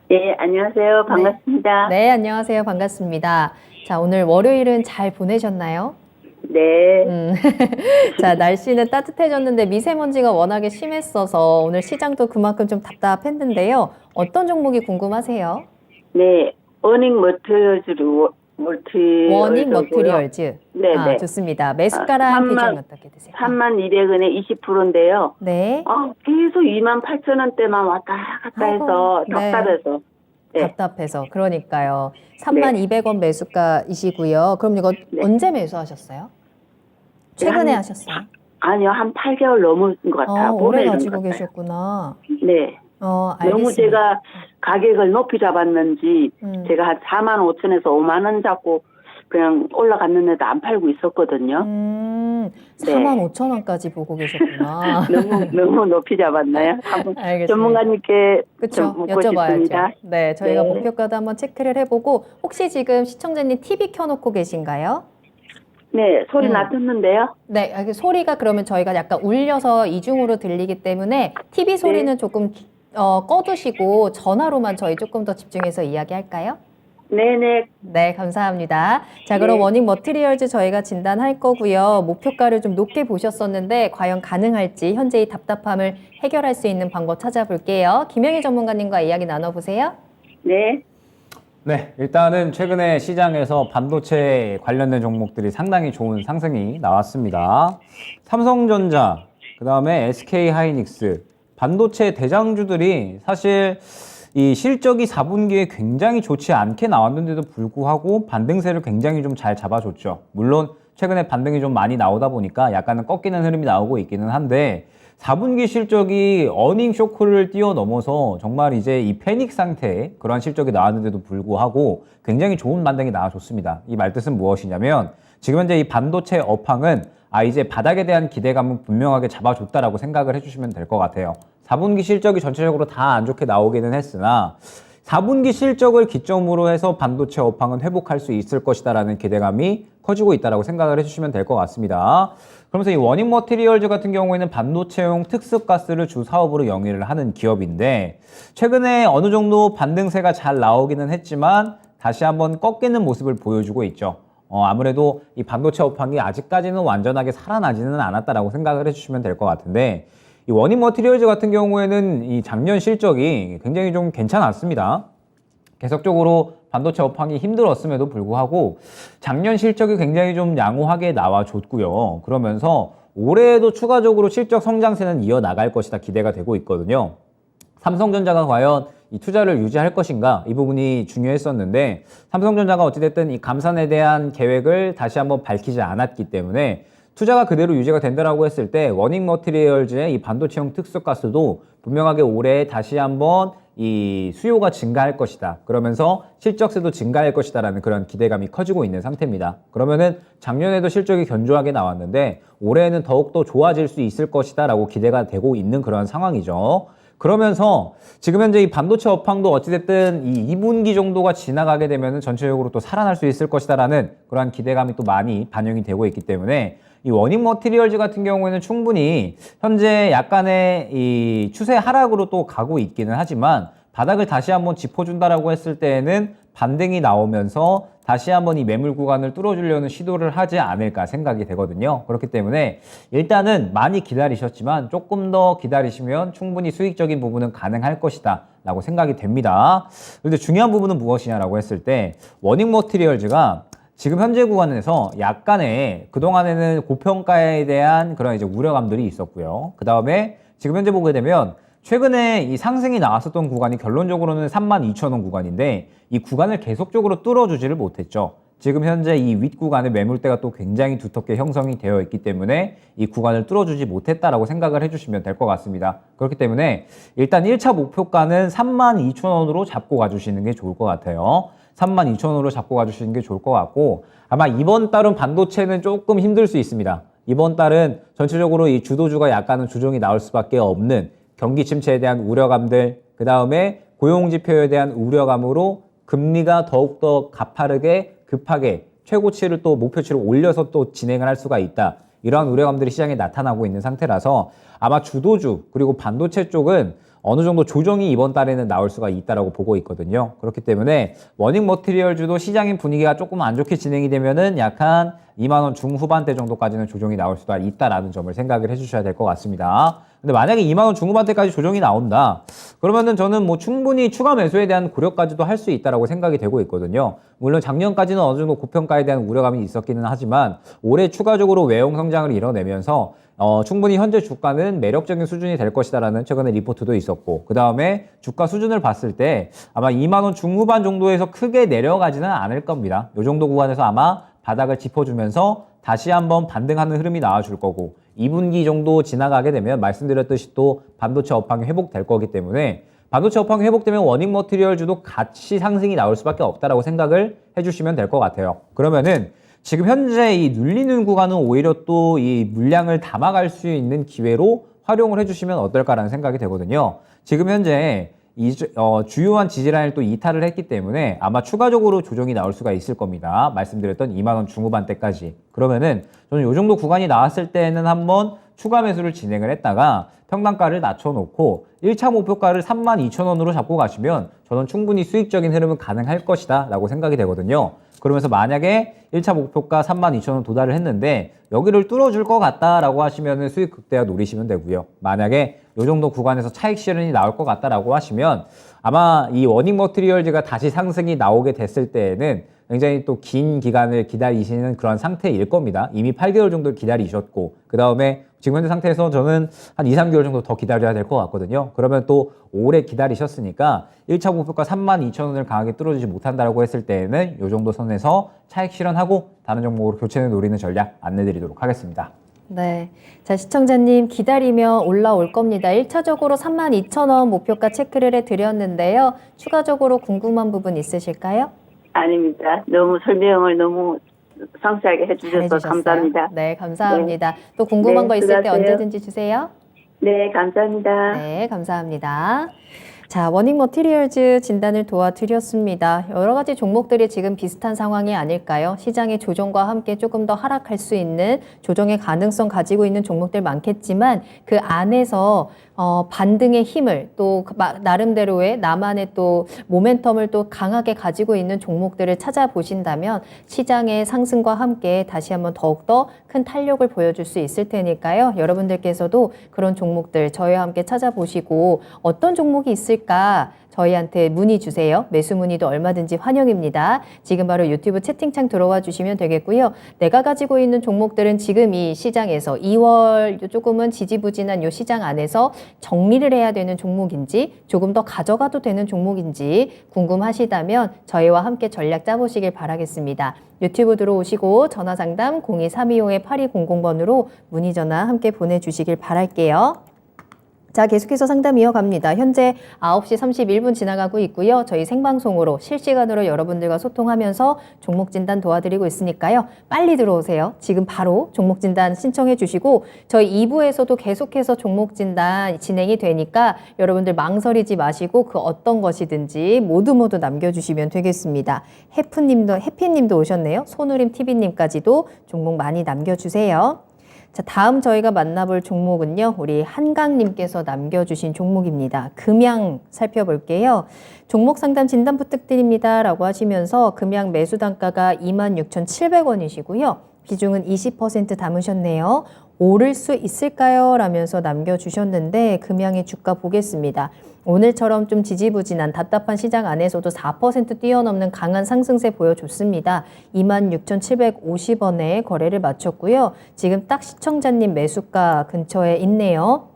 네, 안녕하세요. 반갑습니다. 네, 안녕하세요. 반갑습니다. 자, 오늘 월요일은 잘 보내셨나요? 네. 자, 날씨는 따뜻해졌는데 미세먼지가 워낙에 심했어서 오늘 시장도 그만큼 좀 답답했는데요. 어떤 종목이 궁금하세요? 네, 워닝 워닝 머티리얼즈. 네, 네. 좋습니다. 매수가랑 비중 어떻게 되세요? 32,000원에 20%인데요. 네. 계속 28,000원대만 왔다 갔다 해서 네. 답답해서. 네. 답답해서. 그러니까요. 32,200원 매수가이시고요. 그럼 이거 네. 언제 매수하셨어요? 최근에 하셨어요? 아니요, 한 8개월 넘은 것 같아요. 오래 봄에 가지고 이런 것 계셨구나. 같아요. 네. 알겠습니다. 너무 제가 가격을 높이 잡았는지 제가 한 45,000원에서 5만 원 잡고 그냥 올라갔는데도 안 팔고 있었거든요. 45,000원까지 보고 계셨구나. 너무 높이 잡았나요? 한번 알겠습니다. 전문가님께 그렇죠. 좀 묻고 싶습니다. 여쭤봐야죠. 네, 저희가 네. 목표가도 한번 체크를 해보고 혹시 지금 시청자님 TV 켜놓고 계신가요? 네, 소리 낮췄는데요. 네, 소리가 그러면 저희가 약간 울려서 이중으로 들리기 때문에 TV 소리는 조금 꺼두시고 전화로만 저희 조금 더 집중해서 이야기할까요? 네네. 네, 감사합니다. 자, 그럼 네. 워닝 머티리얼즈 저희가 진단할 거고요. 목표가를 좀 높게 보셨었는데 과연 가능할지 현재의 답답함을 해결할 수 있는 방법 찾아볼게요. 김영희 전문가님과 이야기 나눠보세요. 네. 네, 일단은 최근에 시장에서 반도체 관련된 종목들이 상당히 좋은 상승이 나왔습니다. 삼성전자, 그 다음에 SK하이닉스, 반도체 대장주들이 사실 이 실적이 4분기에 굉장히 좋지 않게 나왔는데도 불구하고 반등세를 굉장히 좀 잘 잡아줬죠. 물론 최근에 반등이 좀 많이 나오다 보니까 약간은 꺾이는 흐름이 나오고 있기는 한데 4분기 실적이 어닝 쇼크를 뛰어넘어서 정말 이제 이 패닉 상태의 그러한 실적이 나왔는데도 불구하고 굉장히 좋은 반등이 나와줬습니다. 이 말뜻은 무엇이냐면 지금 현재 이 반도체 업황은 이제 바닥에 대한 기대감은 분명하게 잡아줬다라고 생각을 해주시면 될 것 같아요. 4분기 실적이 전체적으로 다 안 좋게 나오기는 했으나 4분기 실적을 기점으로 해서 반도체 업황은 회복할 수 있을 것이다라는 기대감이 커지고 있다라고 생각을 해주시면 될 것 같습니다. 그러면서 이 워닝 머티리얼즈 같은 경우에는 반도체용 특수가스를 주 사업으로 영위를 하는 기업인데 최근에 어느 정도 반등세가 잘 나오기는 했지만 다시 한번 꺾이는 모습을 보여주고 있죠. 아무래도 이 반도체 업황이 아직까지는 완전하게 살아나지는 않았다라고 생각을 해주시면 될 것 같은데 이 워닝 머티리얼즈 같은 경우에는 이 작년 실적이 굉장히 좀 괜찮았습니다. 계속적으로 반도체 업황이 힘들었음에도 불구하고 작년 실적이 굉장히 좀 양호하게 나와줬고요. 그러면서 올해에도 추가적으로 실적 성장세는 이어나갈 것이다 기대가 되고 있거든요. 삼성전자가 과연 이 투자를 유지할 것인가 이 부분이 중요했었는데 삼성전자가 어찌됐든 이 감산에 대한 계획을 다시 한번 밝히지 않았기 때문에 투자가 그대로 유지가 된다라고 했을 때 워닝 머티리얼즈의 이 반도체형 특수가스도 분명하게 올해 다시 한번 이 수요가 증가할 것이다. 그러면서 실적세도 증가할 것이다라는 그런 기대감이 커지고 있는 상태입니다. 그러면은 작년에도 실적이 견조하게 나왔는데 올해는 더욱더 좋아질 수 있을 것이다라고 기대가 되고 있는 그런 상황이죠. 그러면서 지금 현재 이 반도체 업황도 어찌됐든 이 2분기 정도가 지나가게 되면은 전체적으로 또 살아날 수 있을 것이다라는 그러한 기대감이 또 많이 반영이 되고 있기 때문에 이 워닝 머티리얼즈 같은 경우에는 충분히 현재 약간의 이 추세 하락으로 또 가고 있기는 하지만 바닥을 다시 한번 짚어준다라고 했을 때에는 반등이 나오면서 다시 한번 이 매물 구간을 뚫어주려는 시도를 하지 않을까 생각이 되거든요. 그렇기 때문에 일단은 많이 기다리셨지만 조금 더 기다리시면 충분히 수익적인 부분은 가능할 것이다 라고 생각이 됩니다. 그런데 중요한 부분은 무엇이냐라고 했을 때 워닝 머티리얼즈가 지금 현재 구간에서 약간의 그동안에는 고평가에 대한 그런 이제 우려감들이 있었고요. 그 다음에 지금 현재 보게 되면 최근에 이 상승이 나왔었던 구간이 결론적으로는 32,000원 구간인데 이 구간을 계속적으로 뚫어주지를 못했죠. 지금 현재 이 윗구간의 매물대가 또 굉장히 두텁게 형성이 되어 있기 때문에 이 구간을 뚫어주지 못했다라고 생각을 해주시면 될 것 같습니다. 그렇기 때문에 일단 1차 목표가는 32,000원으로 잡고 가주시는 게 좋을 것 같아요. 32,000원으로 잡고 가주시는 게 좋을 것 같고 아마 이번 달은 반도체는 조금 힘들 수 있습니다. 이번 달은 전체적으로 이 주도주가 약간은 조정이 나올 수밖에 없는 경기 침체에 대한 우려감들, 그 다음에 고용지표에 대한 우려감으로 금리가 더욱더 가파르게 급하게 최고치를 또 목표치를 올려서 또 진행을 할 수가 있다. 이러한 우려감들이 시장에 나타나고 있는 상태라서 아마 주도주 그리고 반도체 쪽은 어느 정도 조정이 이번 달에는 나올 수가 있다라고 보고 있거든요. 그렇기 때문에 워닝 머티리얼주도 시장의 분위기가 조금 안 좋게 진행이 되면은 약간 2만 원 중후반대 정도까지는 조정이 나올 수가 있다라는 점을 생각을 해주셔야 될 것 같습니다. 근데 만약에 2만 원 중후반대까지 조정이 나온다. 그러면은 저는 뭐 충분히 추가 매수에 대한 고려까지도 할 수 있다라고 생각이 되고 있거든요. 물론 작년까지는 어느 정도 고평가에 대한 우려감이 있었기는 하지만 올해 추가적으로 외형 성장을 이뤄내면서 충분히 현재 주가는 매력적인 수준이 될 것이다라는 최근에 리포트도 있었고 그 다음에 주가 수준을 봤을 때 아마 2만 원 중후반 정도에서 크게 내려가지는 않을 겁니다. 이 정도 구간에서 아마 바닥을 짚어주면서 다시 한번 반등하는 흐름이 나와줄 거고 2분기 정도 지나가게 되면 말씀드렸듯이 또 반도체 업황이 회복될 거기 때문에 반도체 업황이 회복되면 워닝 머티리얼주도 같이 상승이 나올 수밖에 없다라고 생각을 해주시면 될 것 같아요. 그러면은 지금 현재 이 눌리는 구간은 오히려 또 이 물량을 담아갈 수 있는 기회로 활용을 해주시면 어떨까라는 생각이 되거든요. 지금 현재 주요한 지지라인을 또 이탈을 했기 때문에 아마 추가적으로 조정이 나올 수가 있을 겁니다. 말씀드렸던 2만 원 중후반대까지. 그러면은 저는 이 정도 구간이 나왔을 때는 한번 추가 매수를 진행을 했다가 평단가를 낮춰놓고 1차 목표가를 32,000원으로 잡고 가시면 저는 충분히 수익적인 흐름은 가능할 것이다 라고 생각이 되거든요. 그러면서 만약에 1차 목표가 32,000원 도달을 했는데 여기를 뚫어줄 것 같다라고 하시면 수익 극대화 노리시면 되고요. 만약에 이 정도 구간에서 차익 실현이 나올 것 같다라고 하시면 아마 이 워닝 머티리얼즈가 다시 상승이 나오게 됐을 때에는 굉장히 또 긴 기간을 기다리시는 그런 상태일 겁니다. 이미 8개월 정도 기다리셨고 그 다음에 지금 현재 상태에서 저는 한 2, 3개월 정도 더 기다려야 될 것 같거든요. 그러면 또 오래 기다리셨으니까 1차 목표가 32,000원을 강하게 뚫어주지 못한다고 했을 때에는 이 정도 선에서 차익 실현하고 다른 종목으로 교체를 노리는 전략 안내드리도록 하겠습니다. 네. 자, 시청자님 기다리면 올라올 겁니다. 1차적으로 32,000원 목표가 체크를 해드렸는데요. 추가적으로 궁금한 부분 있으실까요? 아닙니다. 너무 설명을 너무 상세하게 해주셔서 잘해주셨어요. 감사합니다. 네, 감사합니다. 또 궁금한 네, 거 있을 때 수고하세요. 언제든지 주세요. 네, 감사합니다. 네, 감사합니다. 자, 워닝 머티리얼즈 진단을 도와드렸습니다. 여러 가지 종목들이 지금 비슷한 상황이 아닐까요? 시장의 조정과 함께 조금 더 하락할 수 있는 조정의 가능성 가지고 있는 종목들 많겠지만 그 안에서 반등의 힘을 또 나름대로의 나만의 또 모멘텀을 또 강하게 가지고 있는 종목들을 찾아보신다면 시장의 상승과 함께 다시 한번 더욱더 큰 탄력을 보여줄 수 있을 테니까요. 여러분들께서도 그런 종목들 저희와 함께 찾아보시고 어떤 종목이 있을까 저희한테 문의 주세요. 매수 문의도 얼마든지 환영입니다. 지금 바로 유튜브 채팅창 들어와 주시면 되겠고요. 내가 가지고 있는 종목들은 지금 이 시장에서 2월 조금은 지지부진한 이 시장 안에서 정리를 해야 되는 종목인지 조금 더 가져가도 되는 종목인지 궁금하시다면 저희와 함께 전략 짜보시길 바라겠습니다. 유튜브 들어오시고 전화상담 02325-8200번으로 문의 전화 함께 보내주시길 바랄게요. 자, 계속해서 상담 이어갑니다. 현재 9시 31분 지나가고 있고요. 저희 생방송으로 실시간으로 여러분들과 소통하면서 종목 진단 도와드리고 있으니까요. 빨리 들어오세요. 지금 바로 종목 진단 신청해 주시고 저희 2부에서도 계속해서 종목 진단 진행이 되니까 여러분들 망설이지 마시고 그 어떤 것이든지 모두 남겨주시면 되겠습니다. 해피님도 오셨네요. 손우림 TV님까지도 종목 많이 남겨주세요. 자, 다음 저희가 만나볼 종목은요. 우리 한강님께서 남겨주신 종목입니다. 금양 살펴볼게요. 종목 상담 진단 부탁드립니다. 라고 하시면서 금양 매수 단가가 26,700원이시고요. 비중은 20% 담으셨네요. 오를 수 있을까요? 라면서 남겨주셨는데 금양의 주가 보겠습니다. 오늘처럼 좀 지지부진한 답답한 시장 안에서도 4% 뛰어넘는 강한 상승세 보여줬습니다. 26,750원에 거래를 마쳤고요. 지금 딱 시청자님 매수가 근처에 있네요.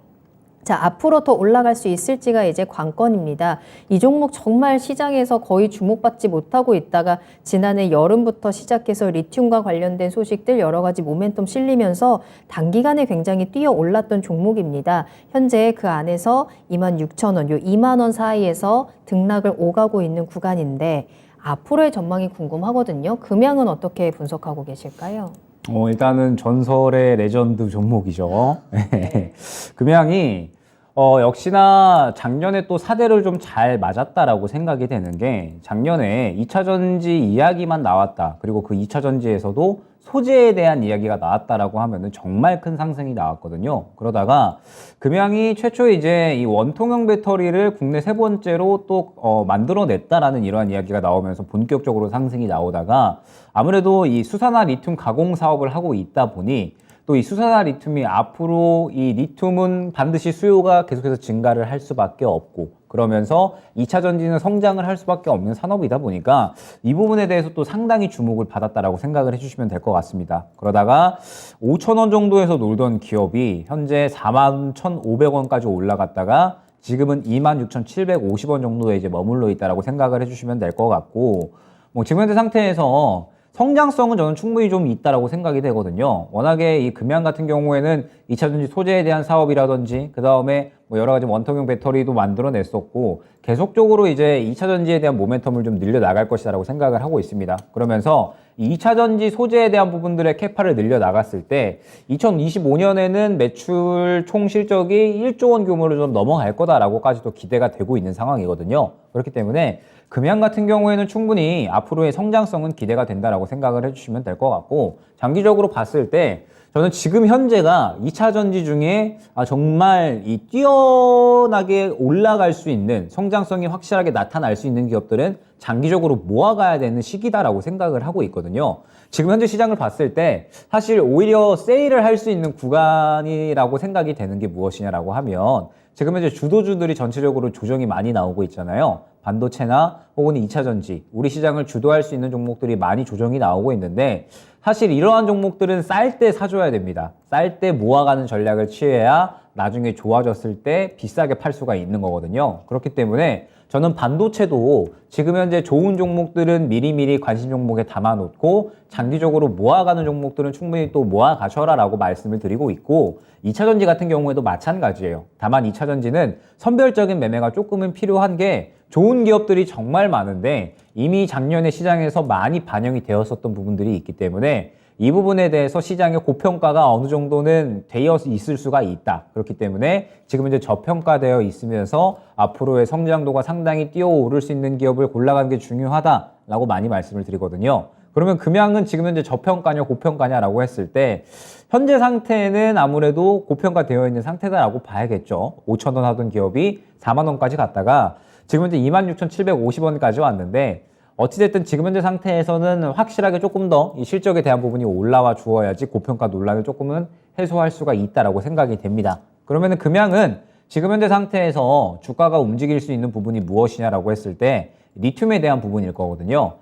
자, 앞으로 더 올라갈 수 있을지가 이제 관건입니다. 이 종목 정말 시장에서 거의 주목받지 못하고 있다가 지난해 여름부터 시작해서 리튬과 관련된 소식들 여러 가지 모멘텀 실리면서 단기간에 굉장히 뛰어 올랐던 종목입니다. 현재 그 안에서 26,000원, 요 2만 원 사이에서 등락을 오가고 있는 구간인데 앞으로의 전망이 궁금하거든요. 금양은 어떻게 분석하고 계실까요? 일단은 전설의 레전드 종목이죠. 금양이 역시나 작년에 또 사대를 좀 잘 맞았다라고 생각이 되는 게 작년에 2차 전지 이야기만 나왔다. 그리고 그 2차 전지에서도 소재에 대한 이야기가 나왔다라고 하면은 정말 큰 상승이 나왔거든요. 그러다가 금양이 최초에 이제 이 원통형 배터리를 국내 세 번째로 또 만들어냈다라는 이러한 이야기가 나오면서 본격적으로 상승이 나오다가 아무래도 이 수산화 리튬 가공 사업을 하고 있다 보니 또 이 수산화 리튬이 앞으로 이 리튬은 반드시 수요가 계속해서 증가를 할 수밖에 없고 그러면서 2차 전지는 성장을 할 수밖에 없는 산업이다 보니까 이 부분에 대해서 또 상당히 주목을 받았다라고 생각을 해주시면 될 것 같습니다. 그러다가 5,000원 정도에서 놀던 기업이 현재 41,500원까지 올라갔다가 지금은 26,750원 정도에 이제 머물러 있다라고 생각을 해주시면 될 것 같고 뭐 지금 현재 상태에서 성장성은 저는 충분히 좀 있다라고 생각이 되거든요. 워낙에 이 금양 같은 경우에는 2차 전지 소재에 대한 사업이라든지 그 다음에 뭐 여러 가지 원통형 배터리도 만들어냈었고 계속적으로 이제 2차 전지에 대한 모멘텀을 좀 늘려 나갈 것이다라고 생각을 하고 있습니다. 그러면서 이 2차 전지 소재에 대한 부분들의 캐파를 늘려 나갔을 때 2025년에는 매출 총 실적이 1조 원 규모로 좀 넘어갈 거다라고까지도 기대가 되고 있는 상황이거든요. 그렇기 때문에 금양 같은 경우에는 충분히 앞으로의 성장성은 기대가 된다라고 생각을 해주시면 될 것 같고 장기적으로 봤을 때 저는 지금 현재가 2차 전지 중에 정말 이 뛰어나게 올라갈 수 있는 성장성이 확실하게 나타날 수 있는 기업들은 장기적으로 모아가야 되는 시기다라고 생각을 하고 있거든요. 지금 현재 시장을 봤을 때 사실 오히려 세일을 할 수 있는 구간이라고 생각이 되는 게 무엇이냐라고 하면 지금 현재 주도주들이 전체적으로 조정이 많이 나오고 있잖아요. 반도체나 혹은 2차 전지, 우리 시장을 주도할 수 있는 종목들이 많이 조정이 나오고 있는데 사실 이러한 종목들은 쌀 때 사줘야 됩니다. 쌀 때 모아가는 전략을 취해야 나중에 좋아졌을 때 비싸게 팔 수가 있는 거거든요. 그렇기 때문에 저는 반도체도 지금 현재 좋은 종목들은 미리미리 관심 종목에 담아놓고 장기적으로 모아가는 종목들은 충분히 또 모아가셔라 라고 말씀을 드리고 있고 2차 전지 같은 경우에도 마찬가지예요. 다만 2차 전지는 선별적인 매매가 조금은 필요한 게 좋은 기업들이 정말 많은데 이미 작년에 시장에서 많이 반영이 되었었던 부분들이 있기 때문에 이 부분에 대해서 시장의 고평가가 어느 정도는 되어 있을 수가 있다. 그렇기 때문에 지금 이제 저평가되어 있으면서 앞으로의 성장도가 상당히 뛰어오를 수 있는 기업을 골라가는 게 중요하다라고 많이 말씀을 드리거든요. 그러면 금양은 지금 현재 저평가냐 고평가냐라고 했을 때 현재 상태는 아무래도 고평가되어 있는 상태다라고 봐야겠죠. 5,000원 하던 기업이 4만 원까지 갔다가 지금 현재 26,750원까지 왔는데 어찌됐든 지금 현재 상태에서는 확실하게 조금 더 이 실적에 대한 부분이 올라와 주어야지 고평가 논란을 조금은 해소할 수가 있다라고 생각이 됩니다. 그러면은 금양은 지금 현재 상태에서 주가가 움직일 수 있는 부분이 무엇이냐라고 했을 때 리튬에 대한 부분일 거거든요.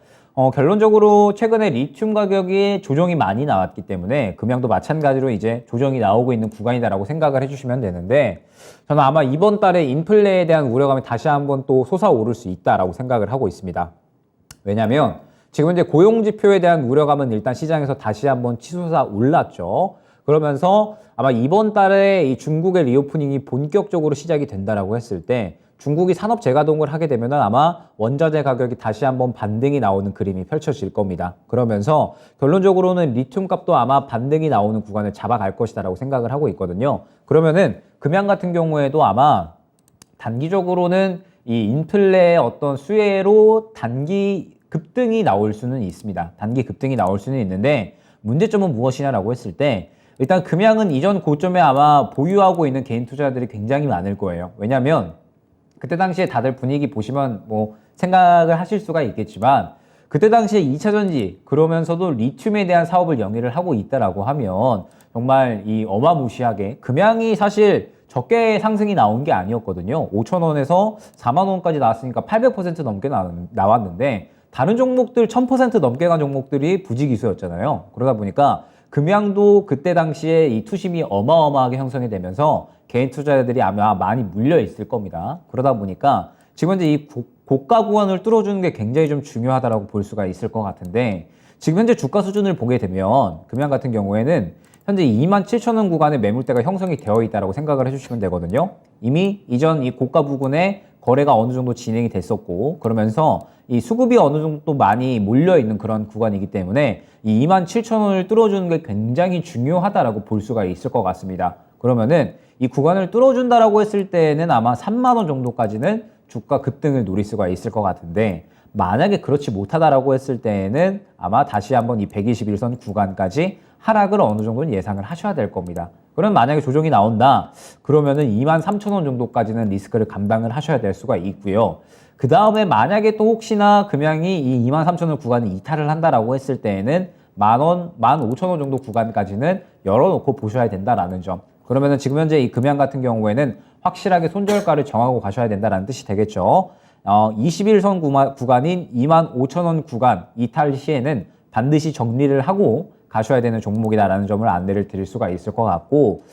결론적으로 최근에 리튬 가격이 조정이 많이 나왔기 때문에 금양도 마찬가지로 이제 조정이 나오고 있는 구간이다라고 생각을 해주시면 되는데, 저는 아마 이번 달에 인플레에 대한 우려감이 다시 한번 또 솟아오를 수 있다라고 생각을 하고 있습니다. 왜냐하면 지금 현재 고용지표에 대한 우려감은 일단 시장에서 다시 한번 치솟아 올랐죠. 그러면서 아마 이번 달에 이 중국의 리오프닝이 본격적으로 시작이 된다라고 했을 때 중국이 산업 재가동을 하게 되면 아마 원자재 가격이 다시 한번 반등이 나오는 그림이 펼쳐질 겁니다. 그러면서 결론적으로는 리튬 값도 아마 반등이 나오는 구간을 잡아갈 것이다라고 생각을 하고 있거든요. 그러면은 금양 같은 경우에도 아마 단기적으로는 이 인플레의 어떤 수혜로 단기 급등이 나올 수는 있습니다. 단기 급등이 나올 수는 있는데 문제점은 무엇이냐라고 했을 때 일단 금양은 이전 고점에 아마 보유하고 있는 개인 투자자들이 굉장히 많을 거예요. 왜냐하면 그때 당시에 다들 분위기 보시면 뭐 생각을 하실 수가 있겠지만 그때 당시에 2차 전지 그러면서도 리튬에 대한 사업을 영위를 하고 있다라고 하면 정말 이 어마무시하게 금양이 사실 적게 상승이 나온 게 아니었거든요. 5,000원에서 4만원까지 나왔으니까 800% 넘게 나왔는데 다른 종목들 1000% 넘게 간 종목들이 부지기수였잖아요. 그러다 보니까 금양도 그때 당시에 이 투심이 어마어마하게 형성이 되면서 개인 투자자들이 아마 많이 물려 있을 겁니다. 그러다 보니까 지금 현재 이 고가 구간을 뚫어주는 게 굉장히 좀 중요하다라고 볼 수가 있을 것 같은데, 지금 현재 주가 수준을 보게 되면 금양 같은 경우에는 현재 27,000원 구간의 매물대가 형성이 되어 있다고 생각을 해주시면 되거든요. 이미 이전 이 고가 부근에 거래가 어느 정도 진행이 됐었고, 그러면서 이 수급이 어느 정도 많이 몰려있는 그런 구간이기 때문에 이 27,000원을 뚫어주는 게 굉장히 중요하다라고 볼 수가 있을 것 같습니다. 그러면은 이 구간을 뚫어준다라고 했을 때는 아마 3만원 정도까지는 주가 급등을 노릴 수가 있을 것 같은데, 만약에 그렇지 못하다라고 했을 때는 아마 다시 한번 이 121선 구간까지 하락을 어느 정도는 예상을 하셔야 될 겁니다. 그럼 만약에 조정이 나온다 그러면은 23,000원 정도까지는 리스크를 감당을 하셔야 될 수가 있고요. 그 다음에 만약에 또 혹시나 금양이 이 23,000원 구간을 이탈을 한다라고 했을 때에는 만원, 15,000원 정도 구간까지는 열어놓고 보셔야 된다라는 점. 그러면은 지금 현재 이 금양 같은 경우에는 확실하게 손절가를 정하고 가셔야 된다라는 뜻이 되겠죠. 21선 구간인 25,000원 구간 이탈 시에는 반드시 정리를 하고 가셔야 되는 종목이다라는 점을 안내를 드릴 수가 있을 것 같고,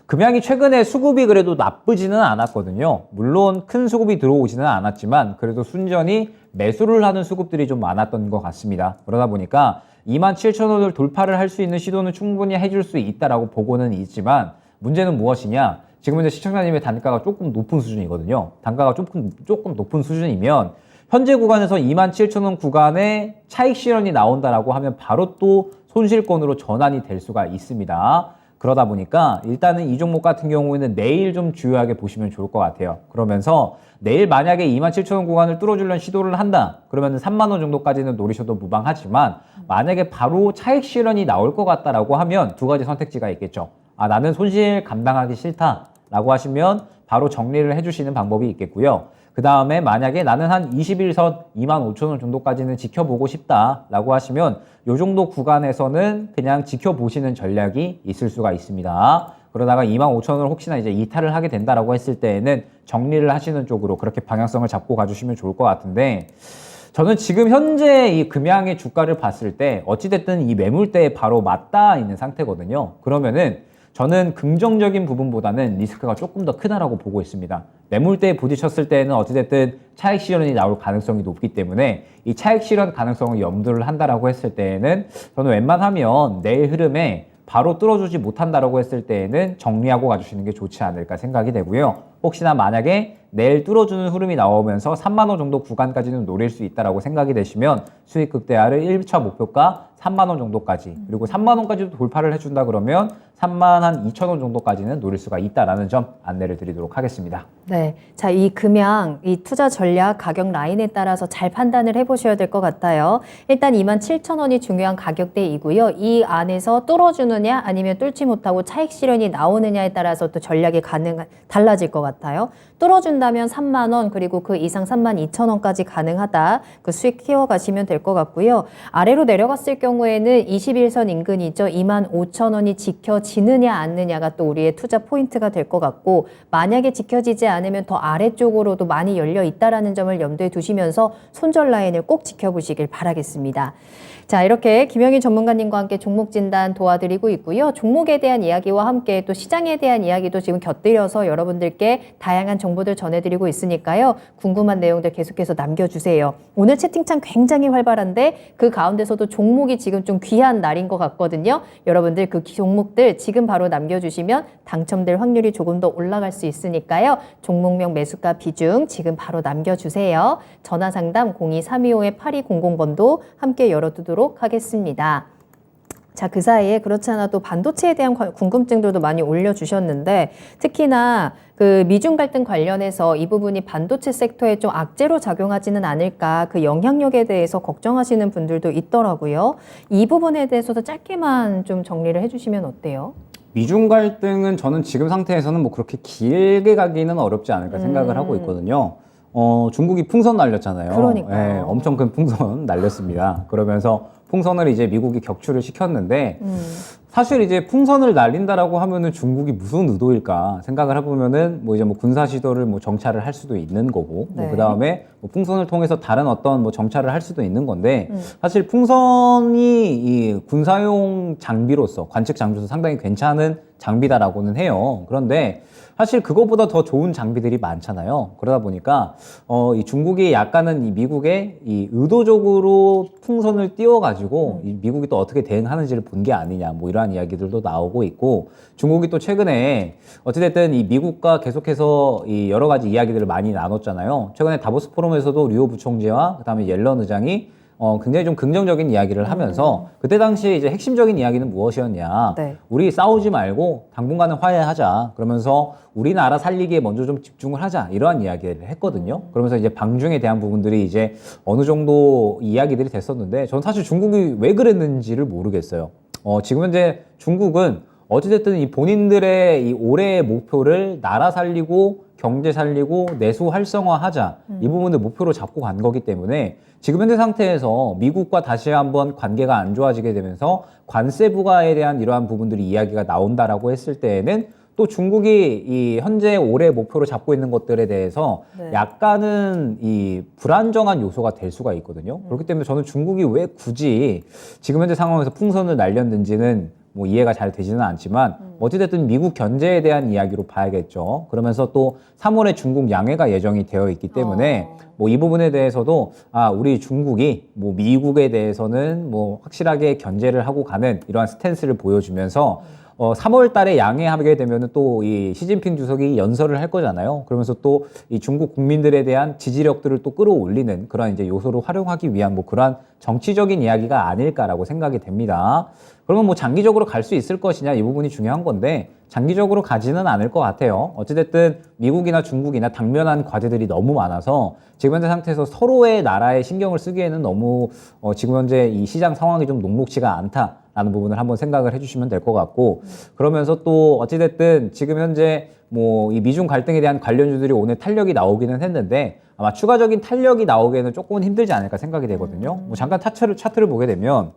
금양이 최근에 수급이 그래도 나쁘지는 않았거든요. 물론 큰 수급이 들어오지는 않았지만 그래도 순전히 매수를 하는 수급들이 좀 많았던 것 같습니다. 그러다 보니까 27,000원을 돌파를 할 수 있는 시도는 충분히 해줄 수 있다라고 보고는 있지만, 문제는 무엇이냐? 지금 현재 시청자님의 단가가 조금 높은 수준이거든요. 단가가 조금 높은 수준이면 현재 구간에서 27,000원 구간에 차익 실현이 나온다라고 하면 바로 또 손실권으로 전환이 될 수가 있습니다. 그러다 보니까 일단은 이 종목 같은 경우에는 내일 좀 주요하게 보시면 좋을 것 같아요. 그러면서 내일 만약에 27,000원 구간을 뚫어주려는 시도를 한다 그러면 3만원 정도까지는 노리셔도 무방하지만, 만약에 바로 차익 실현이 나올 것 같다라고 하면 두 가지 선택지가 있겠죠. 나는 손실 감당하기 싫다라고 하시면 바로 정리를 해주시는 방법이 있겠고요. 그 다음에 만약에 나는 한 21선 25,000원 정도까지는 지켜보고 싶다라고 하시면 이 정도 구간에서는 그냥 지켜보시는 전략이 있을 수가 있습니다. 그러다가 25,000원을 혹시나 이제 이탈을 하게 된다라고 했을 때에는 정리를 하시는 쪽으로 그렇게 방향성을 잡고 가주시면 좋을 것 같은데, 저는 지금 현재 이 금양의 주가를 봤을 때 어찌됐든 이 매물대에 바로 맞닿아 있는 상태거든요. 그러면은 저는 긍정적인 부분보다는 리스크가 조금 더 크다라고 보고 있습니다. 매물대에 부딪혔을 때는 어찌됐든 차익 실현이 나올 가능성이 높기 때문에 이 차익 실현 가능성을 염두를 한다라고 했을 때에는 저는 웬만하면 내일 흐름에 바로 뚫어주지 못한다라고 했을 때에는 정리하고 가주시는 게 좋지 않을까 생각이 되고요. 혹시나 만약에 내일 뚫어주는 흐름이 나오면서 3만원 정도 구간까지는 노릴 수 있다라고 생각이 되시면 수익 극대화를 1차 목표가 3만원 정도까지, 그리고 3만원까지도 돌파를 해준다 그러면 32,000원 정도까지는 노릴 수가 있다라는 점 안내를 드리도록 하겠습니다. 네. 자, 이 금양, 이 투자 전략 가격 라인에 따라서 잘 판단을 해보셔야 될 것 같아요. 일단 27,000원이 중요한 가격대이고요. 이 안에서 뚫어주느냐 아니면 뚫지 못하고 차익 실현이 나오느냐에 따라서 또 전략이 달라질 것 같아요. 뚫어준다면 3만원, 그리고 그 이상 32,000원까지 가능하다. 그 수익 키워가시면 될 것 같고요. 아래로 내려갔을 경우에는 21선 인근이죠. 25,000원이 지켜지느냐 않느냐가 또 우리의 투자 포인트가 될 것 같고, 만약에 지켜지지 않으면 더 아래쪽으로도 많이 열려 있다라는 점을 염두에 두시면서 손절 라인을 꼭 지켜보시길 바라겠습니다. 자, 이렇게 김영희 전문가님과 함께 종목 진단 도와드리고 있고요. 종목에 대한 이야기와 함께 또 시장에 대한 이야기도 지금 곁들여서 여러분들께 다양한 정보들 전해드리고 있으니까요. 궁금한 내용들 계속해서 남겨주세요. 오늘 채팅창 굉장히 활발한데 그 가운데서도 종목이 지금 좀 귀한 날인 것 같거든요. 여러분들 그 종목들 지금 바로 남겨주시면 당첨될 확률이 조금 더 올라갈 수 있으니까요. 종목명 매수가 비중 지금 바로 남겨주세요. 전화상담 02-325-8200번도 함께 열어두도록 하겠습니다. 자, 그 사이에 그렇지 않아도 반도체에 대한 궁금증들도 많이 올려주셨는데, 특히나 그 미중 갈등 관련해서 이 부분이 반도체 섹터에 좀 악재로 작용하지는 않을까, 그 영향력에 대해서 걱정하시는 분들도 있더라고요. 이 부분에 대해서도 짧게만 좀 정리를 해주시면 어때요? 미중 갈등은 저는 지금 상태에서는 뭐 그렇게 길게 가기는 어렵지 않을까 생각을 하고 있거든요. 중국이 풍선 날렸잖아요. 그러니까요. 네, 엄청 큰 풍선 날렸습니다. 그러면서 풍선을 이제 미국이 격추를 시켰는데, 사실 이제 풍선을 날린다라고 하면은 중국이 무슨 의도일까 생각을 해보면은 뭐 이제 뭐 군사 시도를 뭐 정찰을 할 수도 있는 거고, 네. 뭐 그다음에 뭐 풍선을 통해서 다른 어떤 뭐 정찰을 할 수도 있는 건데, 사실 풍선이 이 군사용 장비로서 관측 장비로서 상당히 괜찮은 장비다라고는 해요. 그런데 사실 그거보다 더 좋은 장비들이 많잖아요. 그러다 보니까 이 중국이 약간은 이 미국에 이 의도적으로 풍선을 띄워가지고 이 미국이 또 어떻게 대응하는지를 본 게 아니냐, 뭐 이러한 이야기들도 나오고 있고, 중국이 또 최근에 어찌됐든 이 미국과 계속해서 이 여러 가지 이야기들을 많이 나눴잖아요. 최근에 다보스 포럼에서도 류오 부총재와 그다음에 옐런 의장이 굉장히 좀 긍정적인 이야기를 하면서, 그때 당시에 이제 핵심적인 이야기는 무엇이었냐. 네. 우리 싸우지 말고 당분간은 화해하자. 그러면서 우리나라 살리기에 먼저 좀 집중을 하자. 이러한 이야기를 했거든요. 그러면서 이제 방중에 대한 부분들이 이제 어느 정도 이야기들이 됐었는데, 전 사실 중국이 왜 그랬는지를 모르겠어요. 지금 현재 중국은 어찌됐든 이 본인들의 이 올해의 목표를 나라 살리고 경제 살리고 내수 활성화하자, 이 부분을 목표로 잡고 간 거기 때문에 지금 현재 상태에서 미국과 다시 한번 관계가 안 좋아지게 되면서 관세 부과에 대한 이러한 부분들이 이야기가 나온다라고 했을 때에는 또 중국이 이 현재 올해 목표로 잡고 있는 것들에 대해서 네. 약간은 이 불안정한 요소가 될 수가 있거든요. 그렇기 때문에 저는 중국이 왜 굳이 지금 현재 상황에서 풍선을 날렸는지는 뭐 이해가 잘 되지는 않지만, 어찌됐든 미국 견제에 대한 이야기로 봐야겠죠. 그러면서 또 3월에 중국 양해가 예정이 되어 있기 때문에 뭐 이 부분에 대해서도 우리 중국이 뭐 미국에 대해서는 뭐 확실하게 견제를 하고 가는 이러한 스탠스를 보여주면서 3월 달에 양해하게 되면은 또 이 시진핑 주석이 연설을 할 거잖아요. 그러면서 또 이 중국 국민들에 대한 지지력들을 또 끌어올리는 그런 이제 요소를 활용하기 위한 뭐 그러한 정치적인 이야기가 아닐까라고 생각이 됩니다. 그러면 뭐 장기적으로 갈 수 있을 것이냐, 이 부분이 중요한 건데, 장기적으로 가지는 않을 것 같아요. 어찌됐든 미국이나 중국이나 당면한 과제들이 너무 많아서 지금 현재 상태에서 서로의 나라에 신경을 쓰기에는 너무 지금 현재 이 시장 상황이 좀 녹록지가 않다라는 부분을 한번 생각을 해주시면 될 것 같고, 그러면서 또 어찌됐든 지금 현재 뭐 이 미중 갈등에 대한 관련주들이 오늘 탄력이 나오기는 했는데, 아마 추가적인 탄력이 나오기에는 조금은 힘들지 않을까 생각이 되거든요. 뭐 잠깐 차트를 보게 되면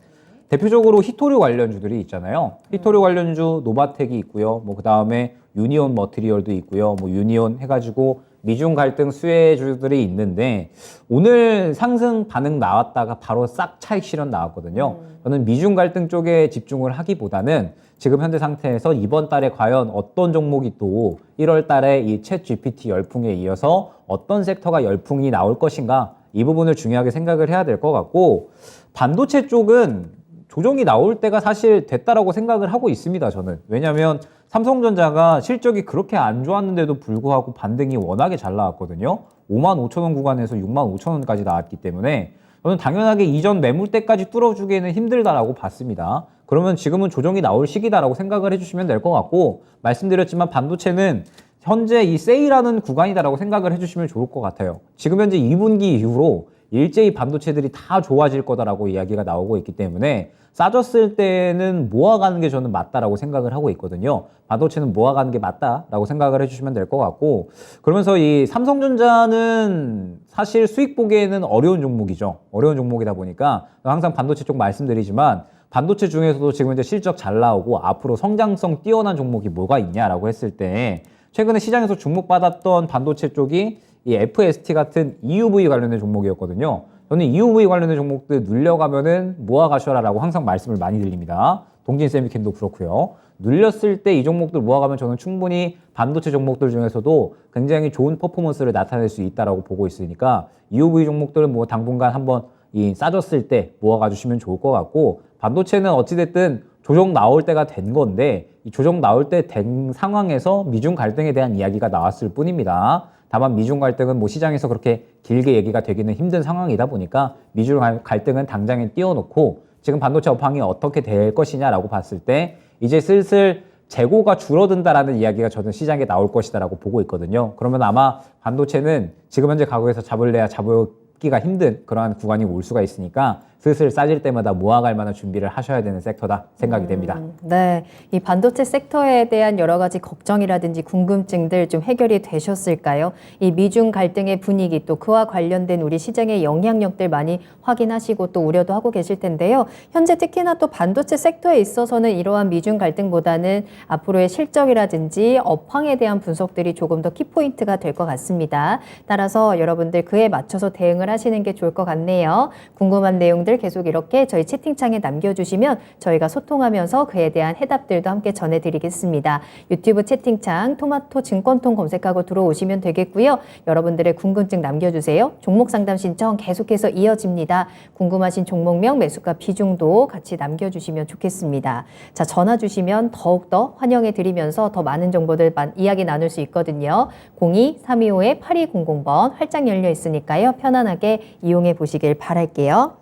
대표적으로 히토류 관련주들이 있잖아요. 히토류 관련주 노바텍이 있고요. 뭐 그다음에 유니온 머티리얼도 있고요. 뭐 유니온 해가지고 미중 갈등 수혜주들이 있는데, 오늘 상승 반응 나왔다가 바로 싹 차익 실현 나왔거든요. 저는 미중 갈등 쪽에 집중을 하기보다는 지금 현재 상태에서 이번 달에 과연 어떤 종목이 또 1월 달에 이 챗 GPT 열풍에 이어서 어떤 섹터가 열풍이 나올 것인가, 이 부분을 중요하게 생각을 해야 될 것 같고, 반도체 쪽은 조정이 나올 때가 사실 됐다라고 생각을 하고 있습니다, 저는. 왜냐하면 삼성전자가 실적이 그렇게 안 좋았는데도 불구하고 반등이 워낙에 잘 나왔거든요. 55,000원 구간에서 65,000원까지 나왔기 때문에 저는 당연하게 이전 매물대까지 뚫어주기에는 힘들다라고 봤습니다. 그러면 지금은 조정이 나올 시기다라고 생각을 해주시면 될 것 같고, 말씀드렸지만 반도체는 현재 이 세일하는 구간이다라고 생각을 해주시면 좋을 것 같아요. 지금 현재 2분기 이후로 일제히 반도체들이 다 좋아질 거다라고 이야기가 나오고 있기 때문에 싸졌을 때는 모아가는 게 저는 맞다라고 생각을 하고 있거든요. 반도체는 모아가는 게 맞다라고 생각을 해주시면 될 것 같고, 그러면서 이 삼성전자는 사실 수익 보기에는 어려운 종목이죠. 어려운 종목이다 보니까 항상 반도체 쪽 말씀드리지만 반도체 중에서도 지금 이제 실적 잘 나오고 앞으로 성장성 뛰어난 종목이 뭐가 있냐라고 했을 때 최근에 시장에서 주목받았던 반도체 쪽이 이 FST 같은 EUV 관련된 종목이었거든요. 저는 EUV 관련된 종목들 눌려가면은 모아가셔라라고 항상 말씀을 많이 드립니다. 동진세미캔도 그렇고요. 눌렸을 때 이 종목들 모아가면 저는 충분히 반도체 종목들 중에서도 굉장히 좋은 퍼포먼스를 나타낼 수 있다라고 보고 있으니까 EUV 종목들은 뭐 당분간 한번 이 싸졌을 때 모아가 주시면 좋을 것 같고, 반도체는 어찌됐든 조정 나올 때가 된 건데 이 조정 나올 때 된 상황에서 미중 갈등에 대한 이야기가 나왔을 뿐입니다. 다만 미중 갈등은 뭐 시장에서 그렇게 길게 얘기가 되기는 힘든 상황이다 보니까 미중 갈등은 당장에 띄워놓고 지금 반도체 업황이 어떻게 될 것이냐라고 봤을 때 이제 슬슬 재고가 줄어든다라는 이야기가 저는 시장에 나올 것이다라고 보고 있거든요. 그러면 아마 반도체는 지금 현재 가격에서 잡을래야 잡기가 힘든 그러한 구간이 올 수가 있으니까 슬슬 싸질 때마다 모아갈 만한 준비를 하셔야 되는 섹터다 생각이 됩니다. 네, 이 반도체 섹터에 대한 여러 가지 걱정이라든지 궁금증들 좀 해결이 되셨을까요? 이 미중 갈등의 분위기 또 그와 관련된 우리 시장의 영향력들 많이 확인하시고 또 우려도 하고 계실 텐데요. 현재 특히나 또 반도체 섹터에 있어서는 이러한 미중 갈등보다는 앞으로의 실적이라든지 업황에 대한 분석들이 조금 더 키포인트가 될 것 같습니다. 따라서 여러분들 그에 맞춰서 대응을 하시는 게 좋을 것 같네요. 궁금한 내용들 계속 이렇게 저희 채팅창에 남겨주시면 저희가 소통하면서 그에 대한 해답들도 함께 전해드리겠습니다. 유튜브 채팅창 토마토 증권통 검색하고 들어오시면 되겠고요. 여러분들의 궁금증 남겨주세요. 종목 상담 신청 계속해서 이어집니다. 궁금하신 종목명, 매수가 비중도 같이 남겨주시면 좋겠습니다. 자, 전화 주시면 더욱더 환영해드리면서 더 많은 정보들 이야기 나눌 수 있거든요. 02-325-8200번 활짝 열려 있으니까요. 편안하게 이용해 보시길 바랄게요.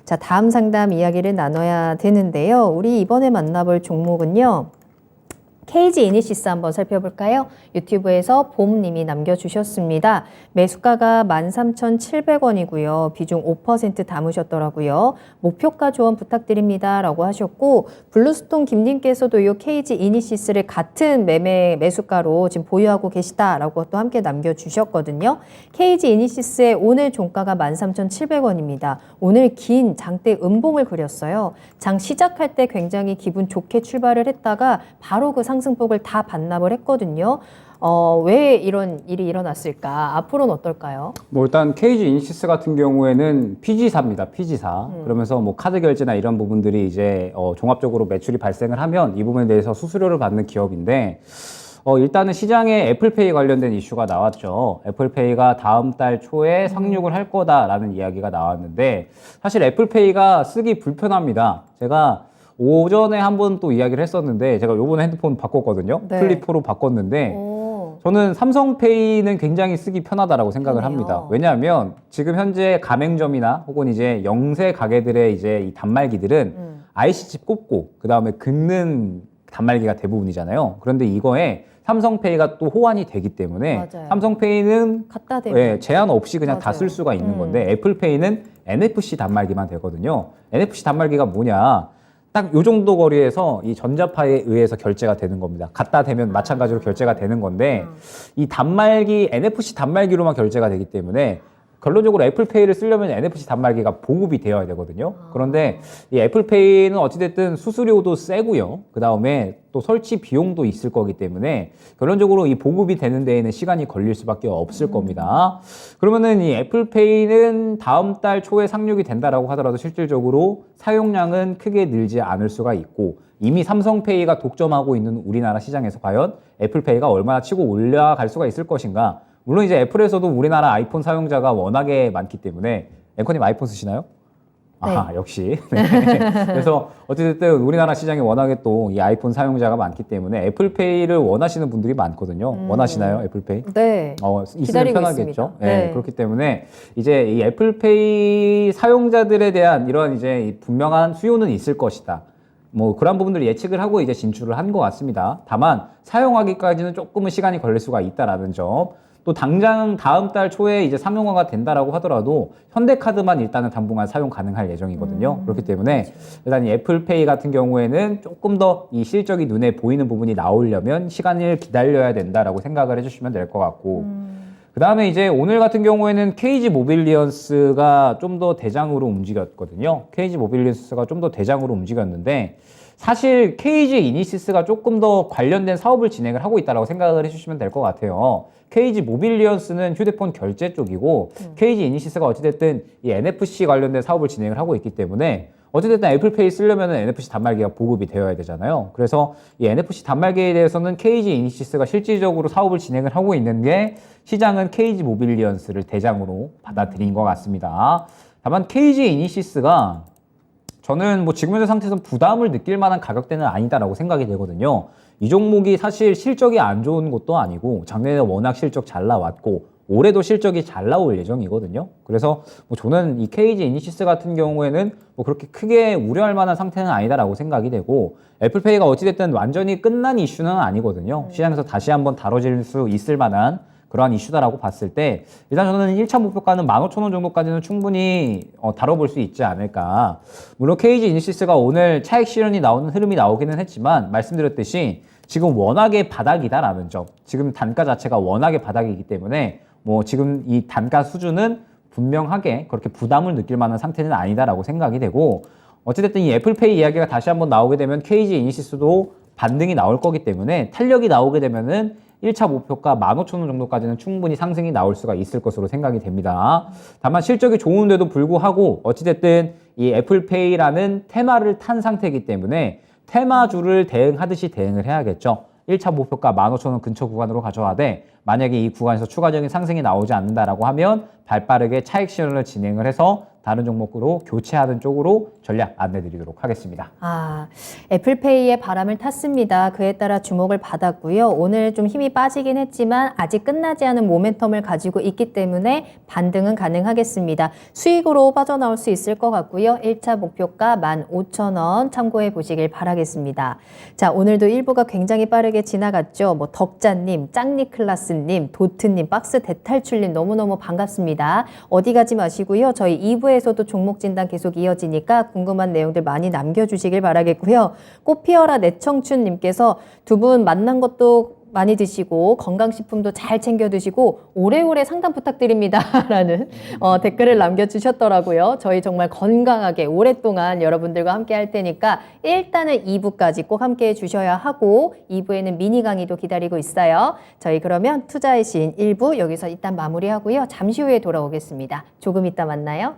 자, 다음 상담 이야기를 나눠야 되는데요. 우리 이번에 만나볼 종목은요. KG 이니시스 한번 살펴볼까요? 유튜브에서 봄님이 남겨주셨습니다. 매수가가 13,700원이고요. 비중 5% 담으셨더라고요. 목표가 조언 부탁드립니다. 라고 하셨고, 블루스톤 김님께서도 이 KG 이니시스를 같은 매수가로 지금 보유하고 계시다라고 또 함께 남겨주셨거든요. KG 이니시스의 오늘 종가가 13,700원입니다. 오늘 긴 장대 음봉을 그렸어요. 장 시작할 때 굉장히 기분 좋게 출발을 했다가 바로 그 상승폭을 다 반납을 했거든요. 왜 이런 일이 일어났을까? 앞으로는 어떨까요? 뭐 일단 KG 이니시스 같은 경우에는 PG사입니다. PG사. 그러면서 뭐 카드 결제나 이런 부분들이 이제 종합적으로 매출이 발생을 하면 이 부분에 대해서 수수료를 받는 기업인데, 일단은 시장에 애플페이 관련된 이슈가 나왔죠. 애플페이가 다음 달 초에 상륙을 할 거다라는 이야기가 나왔는데, 사실 애플페이가 쓰기 불편합니다. 제가 오전에 한번 또 이야기를 했었는데, 제가 요번에 핸드폰 바꿨거든요. 네. 플립4로 바꿨는데, 저는 삼성페이는 굉장히 쓰기 편하다라고 생각을 합니다. 왜냐하면 지금 현재 가맹점이나 혹은 이제 영세 가게들의 이제 이 단말기들은 IC칩 꼽고 그 다음에 긁는 단말기가 대부분이잖아요. 그런데 이거에 삼성페이가 또 호환이 되기 때문에 맞아요. 삼성페이는 갖다 대면 제한 없이 그냥 다 맞아요. 쓸 수가 있는 건데, 애플페이는 NFC 단말기만 되거든요. NFC 단말기가 뭐냐? 딱 요 정도 거리에서 이 전자파에 의해서 결제가 되는 겁니다. 갖다 대면 마찬가지로 결제가 되는 건데, 이 단말기, NFC 단말기로만 결제가 되기 때문에 결론적으로 애플페이를 쓰려면 NFC 단말기가 보급이 되어야 되거든요. 그런데 이 애플페이는 어찌됐든 수수료도 세고요. 그 다음에 또 설치 비용도 있을 거기 때문에 결론적으로 이 보급이 되는 데에는 시간이 걸릴 수밖에 없을 겁니다. 그러면은 이 애플페이는 다음 달 초에 상륙이 된다라고 하더라도 실질적으로 사용량은 크게 늘지 않을 수가 있고, 이미 삼성페이가 독점하고 있는 우리나라 시장에서 과연 애플페이가 얼마나 치고 올라갈 수가 있을 것인가. 물론 이제 애플에서도 우리나라 아이폰 사용자가 워낙에 많기 때문에, 앵커님 아이폰 쓰시나요? 네. 아, 역시. 네. 그래서 어쨌든 우리나라 시장에 워낙에 또 이 아이폰 사용자가 많기 때문에 애플페이를 원하시는 분들이 많거든요. 원하시나요, 애플페이? 네. 있으면 기다리고 편하겠죠. 있습니다. 네. 네. 그렇기 때문에 이제 이 애플페이 사용자들에 대한 이런 이제 이 분명한 수요는 있을 것이다. 뭐 그런 부분들을 예측을 하고 이제 진출을 한 것 같습니다. 다만 사용하기까지는 조금은 시간이 걸릴 수가 있다라는 점. 또 당장 다음 달 초에 이제 상용화가 된다라고 하더라도 현대카드만 일단은 당분간 사용 가능할 예정이거든요. 그렇기 때문에 일단 이 애플페이 같은 경우에는 조금 더 이 실적이 눈에 보이는 부분이 나오려면 시간을 기다려야 된다라고 생각을 해주시면 될 것 같고 그 다음에 이제 오늘 같은 경우에는 KG 모빌리언스가 좀 더 대장으로 움직였거든요. KG 모빌리언스가 좀 더 대장으로 움직였는데 사실 KG 이니시스가 조금 더 관련된 사업을 진행을 하고 있다고 생각을 해주시면 될 것 같아요. KG 모빌리언스는 휴대폰 결제 쪽이고 KG 이니시스가 어찌됐든 이 NFC 관련된 사업을 진행을 하고 있기 때문에 어찌됐든 애플페이 쓰려면 NFC 단말기가 보급이 되어야 되잖아요. 그래서 이 NFC 단말기에 대해서는 KG 이니시스가 실질적으로 사업을 진행을 하고 있는 게 시장은 KG 모빌리언스를 대장으로 받아들인 것 같습니다. 다만 KG 이니시스가 저는 뭐 지금 현재 상태에서 부담을 느낄 만한 가격대는 아니다라고 생각이 되거든요. 이 종목이 사실 실적이 안 좋은 것도 아니고 작년에 워낙 실적 잘 나왔고 올해도 실적이 잘 나올 예정이거든요. 그래서 뭐 저는 이 KG 이니시스 같은 경우에는 뭐 그렇게 크게 우려할 만한 상태는 아니다라고 생각이 되고 애플페이가 어찌됐든 완전히 끝난 이슈는 아니거든요. 시장에서 다시 한번 다뤄질 수 있을 만한 그러한 이슈다라고 봤을 때 일단 저는 1차 목표가는 15,000원 정도까지는 충분히 다뤄볼 수 있지 않을까. 물론 KG 이니시스가 오늘 차익 실현이 나오는 흐름이 나오기는 했지만 말씀드렸듯이 지금 워낙에 바닥이다라는 점, 지금 단가 자체가 워낙에 바닥이기 때문에 뭐 지금 이 단가 수준은 분명하게 그렇게 부담을 느낄 만한 상태는 아니다라고 생각이 되고 어찌됐든 이 애플페이 이야기가 다시 한번 나오게 되면 KG 이니시스도 반등이 나올 거기 때문에 탄력이 나오게 되면은 1차 목표가 15,000원 정도까지는 충분히 상승이 나올 수가 있을 것으로 생각이 됩니다. 다만 실적이 좋은데도 불구하고 어찌됐든 이 애플페이라는 테마를 탄 상태이기 때문에 테마주를 대응하듯이 대응을 해야겠죠. 1차 목표가 15,000원 근처 구간으로 가져와되 만약에 이 구간에서 추가적인 상승이 나오지 않는다라고 하면 발빠르게 차익 실현을 진행을 해서 다른 종목으로 교체하는 쪽으로 전략 안내드리도록 하겠습니다. 애플페이의 바람을 탔습니다. 그에 따라 주목을 받았고요. 오늘 좀 힘이 빠지긴 했지만 아직 끝나지 않은 모멘텀을 가지고 있기 때문에 반등은 가능하겠습니다. 수익으로 빠져나올 수 있을 것 같고요. 1차 목표가 15,000원 참고해 보시길 바라겠습니다. 자, 오늘도 1부가 굉장히 빠르게 지나갔죠. 뭐 덕자님, 짱니클라스님, 도트님, 박스 대탈출님 너무너무 반갑습니다. 어디 가지 마시고요. 저희 2부에서도 종목 진단 계속 이어지니까 궁금한 내용들 많이 남겨주시길 바라겠고요. 꽃피어라 내청춘님께서 두 분 만난 것도 많이 드시고 건강식품도 잘 챙겨 드시고 오래오래 상담 부탁드립니다 라는 댓글을 남겨주셨더라고요. 저희 정말 건강하게 오랫동안 여러분들과 함께 할 테니까 일단은 2부까지 꼭 함께 해주셔야 하고 2부에는 미니 강의도 기다리고 있어요. 저희 그러면 투자의 신 1부 여기서 일단 마무리하고요. 잠시 후에 돌아오겠습니다. 조금 이따 만나요.